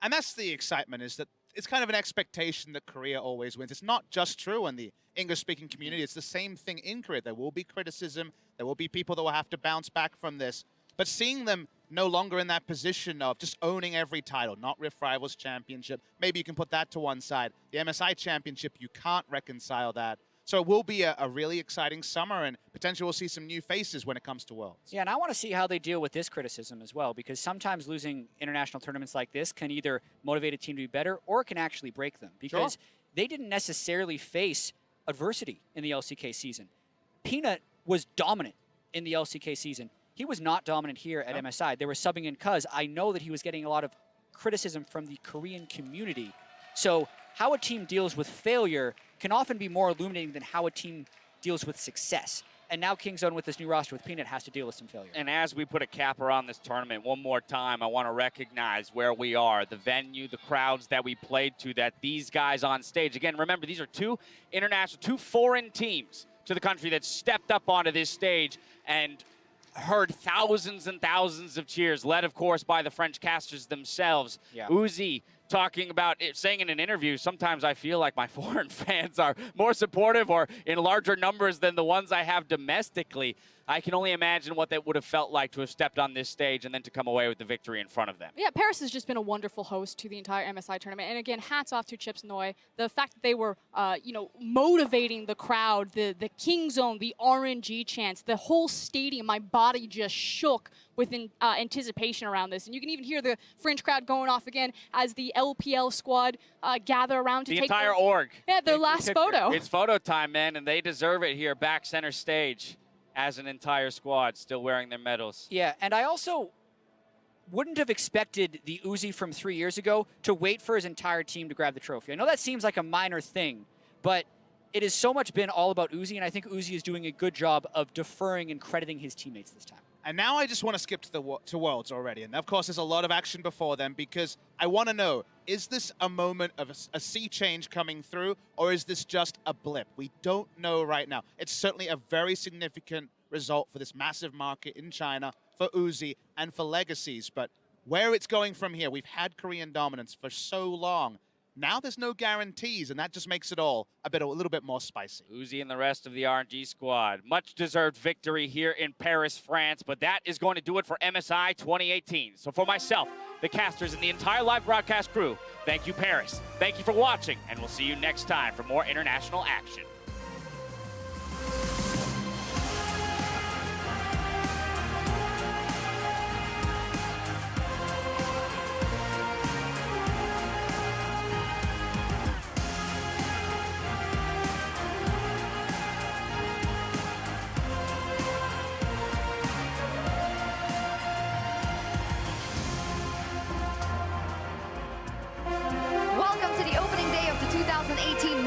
And that's the excitement, is that it's kind of an expectation that Korea always wins. It's not just true in the English-speaking community. It's the same thing in Korea. There will be criticism. There will be people that will have to bounce back from this. But seeing them no longer in that position of just owning every title, not Rift Rivals Championship, maybe you can put that to one side. The MSI Championship, you can't reconcile that. So it will be a really exciting summer, and potentially we'll see some new faces when it comes to Worlds. Yeah, and I want to see how they deal with this criticism as well, because sometimes losing international tournaments like this can either motivate a team to be better or it can actually break them, because they didn't necessarily face adversity in the LCK season. Peanut was dominant in the LCK season. He was not dominant here at MSI. They were subbing in Cuz. I know that he was getting a lot of criticism from the Korean community. So how a team deals with failure can often be more illuminating than how a team deals with success. And now Kingzone with this new roster with Peanut has to deal with some failure. And as we put a capper on this tournament, one more time, I want to recognize where we are, the venue, the crowds that we played to, that these guys on stage. Again, remember, these are two foreign teams to the country that stepped up onto this stage and heard thousands and thousands of cheers, led, of course, by the French casters themselves. Uzi talking about it, saying in an interview, sometimes I feel like my foreign fans are more supportive or in larger numbers than the ones I have domestically. I can only imagine what that would have felt like to have stepped on this stage and then to come away with the victory in front of them. Yeah, Paris has just been a wonderful host to the entire MSI tournament. And again, hats off to Chips Noi. The fact that they were, motivating the crowd, the King Zone, the RNG chants, the whole stadium, my body just shook with anticipation around this. And you can even hear the Fringe crowd going off again as the LPL squad gather around to the take entire org. Yeah, their last photo. It's photo time, man, and they deserve it here back center stage as an entire squad still wearing their medals. Yeah, and I also wouldn't have expected the Uzi from 3 years ago to wait for his entire team to grab the trophy. I know that seems like a minor thing, but it has so much been all about Uzi, and I think Uzi is doing a good job of deferring and crediting his teammates this time. And now I just want to skip to Worlds already. And of course, there's a lot of action before them because I want to know, is this a moment of a sea change coming through, or is this just a blip? We don't know right now. It's certainly a very significant result for this massive market in China, for Uzi, and for Legacies. But where it's going from here, we've had Korean dominance for so long. Now there's no guarantees, and that just makes it all a little bit more spicy. Uzi and the rest of the RNG squad. Much deserved victory here in Paris, France, but that is going to do it for MSI 2018. So for myself, the casters, and the entire live broadcast crew, thank you, Paris. Thank you for watching, and we'll see you next time for more international action. Welcome to the opening day of the 2018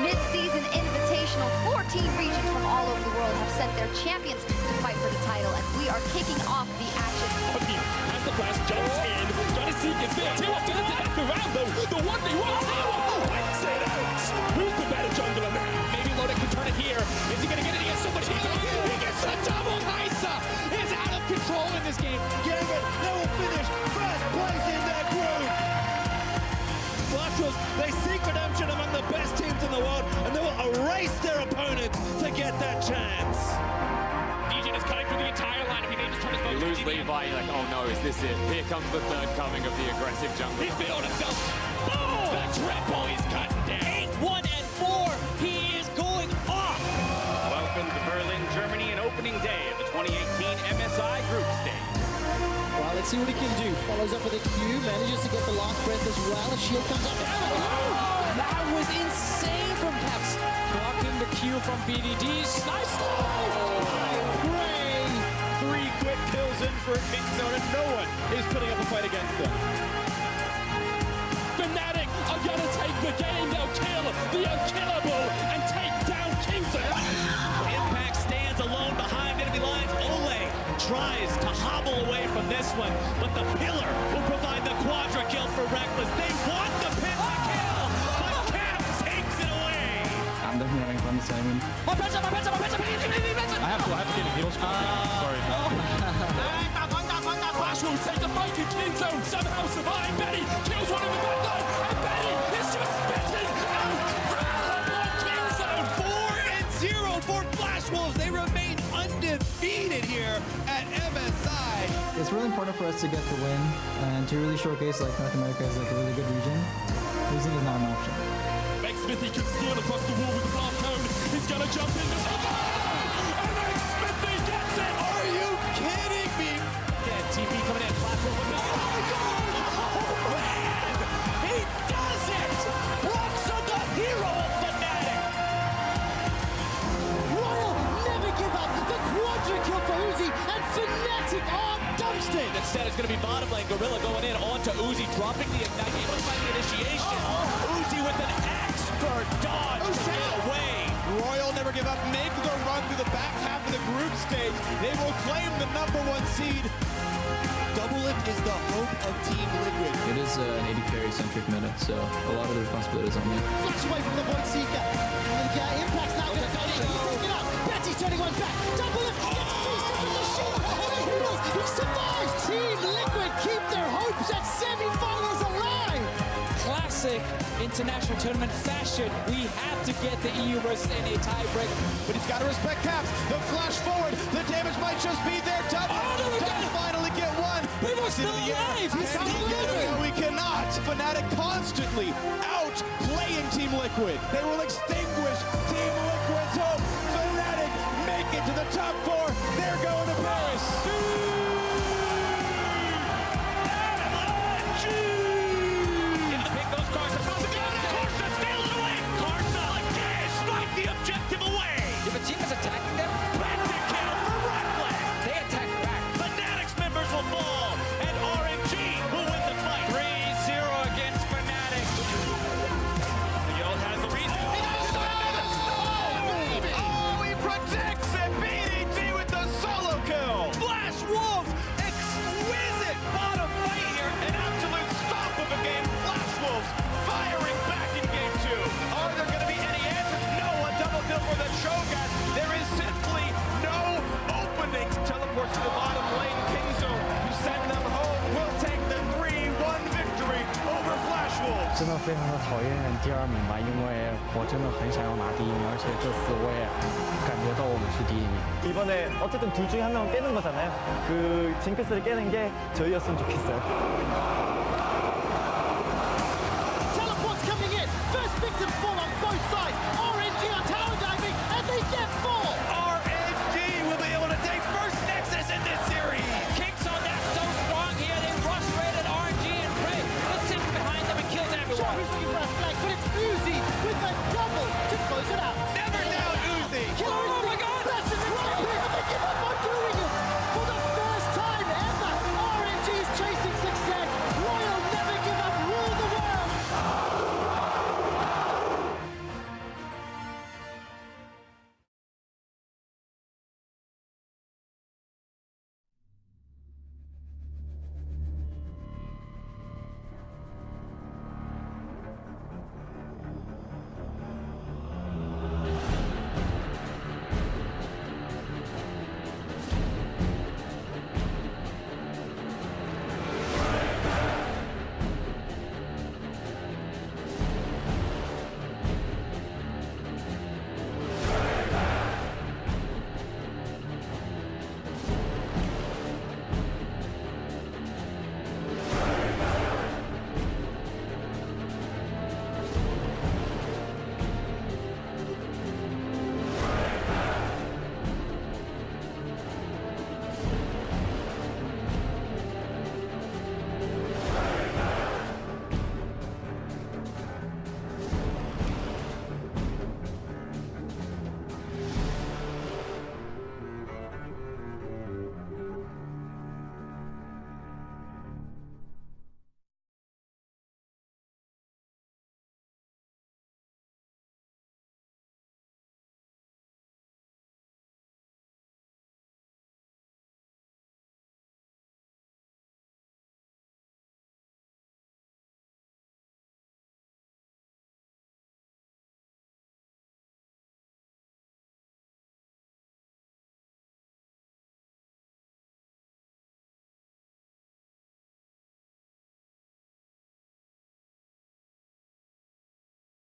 Mid-Season Invitational. 14 regions from all over the world have sent their champions to fight for the title, and we are kicking off the action. As the flash jumps in, trying to seek his fair. T1 turns it back around though. The 1v1, T1 wins it out. Who's the better jungler now? Maybe Loda can turn it here. Is he gonna get it? He gets so much heat. He gets a double. Nysa is out of control in this game. Gambit, they will finish first place in their group. Blackwells, they seek redemption among the best teams in the world, and they will erase their opponents to get that chance. DJ is cutting through the entire lineup. He may just turn his boat. You lose Levi, you're like, oh no, is this it? Here comes the third coming of the aggressive jungler. He's built himself. Boom! The triple is cutting down. 1 and 4, he is going off. Welcome to Berlin, Germany, and opening day of the 2018 MSI Group Stage. Well, let's see what he can do. Follows up with a Q, manages to get the last breath as well. A shield comes up. Oh, that was insane from Caps. Blocking the Q from BDD. Nice. Pray. 3 quick kills in for King Zone, and no one is putting up a fight against them. Fnatic are gonna take the game. They'll kill the unkillable and take down King Zone. Impact stands alone behind enemy lines. Ole tries to hobble away from this one, but the pillar will provide the quadra kill for Reckless. They want the pin to kill, but Cap takes it away. I'm definitely having fun this time. I have to get a heal spot. Sorry. Flash will take the fight to King Zone. Somehow survive. Betty kills one in the back line, and Betty is just spitting out on King Zone. 4-0 for Flash Wolves. They remain undefeated here at MSI. It's really important for us to get the win and to really showcase like North America is like a really good region. Losing is not an option. Meg Smithy can steal across the wall with the blast cone. He's gonna jump in this one. And Meg Smithy gets it. Are you kidding me? Yeah, TP coming in. Platform with this. Oh, man! He does it! Brooks are the hero of Fnatic! Royal never give up. The quadra kill for Uzi, and Fnatic are dumpstered. Instead, it's going to be bottom lane. Gorilla going in onto Uzi, dropping the ignite. Able to find the initiation. Uzi with an expert dodge to get away. Royal never give up. Make the run through the back half of the group stage. They will claim the #1 seed. Double Lift is the hope of Team Liquid. It is an 80 carry centric meta, so a lot of the responsibility is on me. Flash away from the Void Seeker. And Impact's now going to come in. He's taking it out. Betty's turning one back. Double Lift gets feasted with the shield. And the heals. He survives. Team Liquid keep their hopes at semi-finals alive. Classic classic international tournament fashion, we have to get the EU versus NA tiebreak. But he's got to respect Caps. The flash forward, the damage might just be there. Does finally get one. Primo's still alive. He's still alive. No, we cannot. Fnatic constantly outplaying Team Liquid. They will extinguish Team Liquid's hope. Fnatic make it to the top 4. They're going to Paris. If a team is attacking them, Pentakill for Reckless. they attack back. Fnatic's members will fall, and RNG will win the fight. 3-0 against Fnatic. Yield has the reason. Oh, he protects it. BDT with the solo kill. Flash Wolves, exquisite bottom fight here. An absolute stop of a game. Flash Wolves firing back in game 2. Are there going to be any answers? No, a double kill for the Shogun. There is simply no openings. Teleports to the bottom lane. Kingzone, who send them home, will take the 3-1 victory over Flash Wolves. 真的非常的讨厌第2名吧，因为我真的很想要拿第1名，而且这次我也感觉到我们是第1名。 이번에 어쨌든 둘 중에 한 명은 깨는 거잖아요. 그 징크스를 깨는 게 저희였으면 좋겠어요.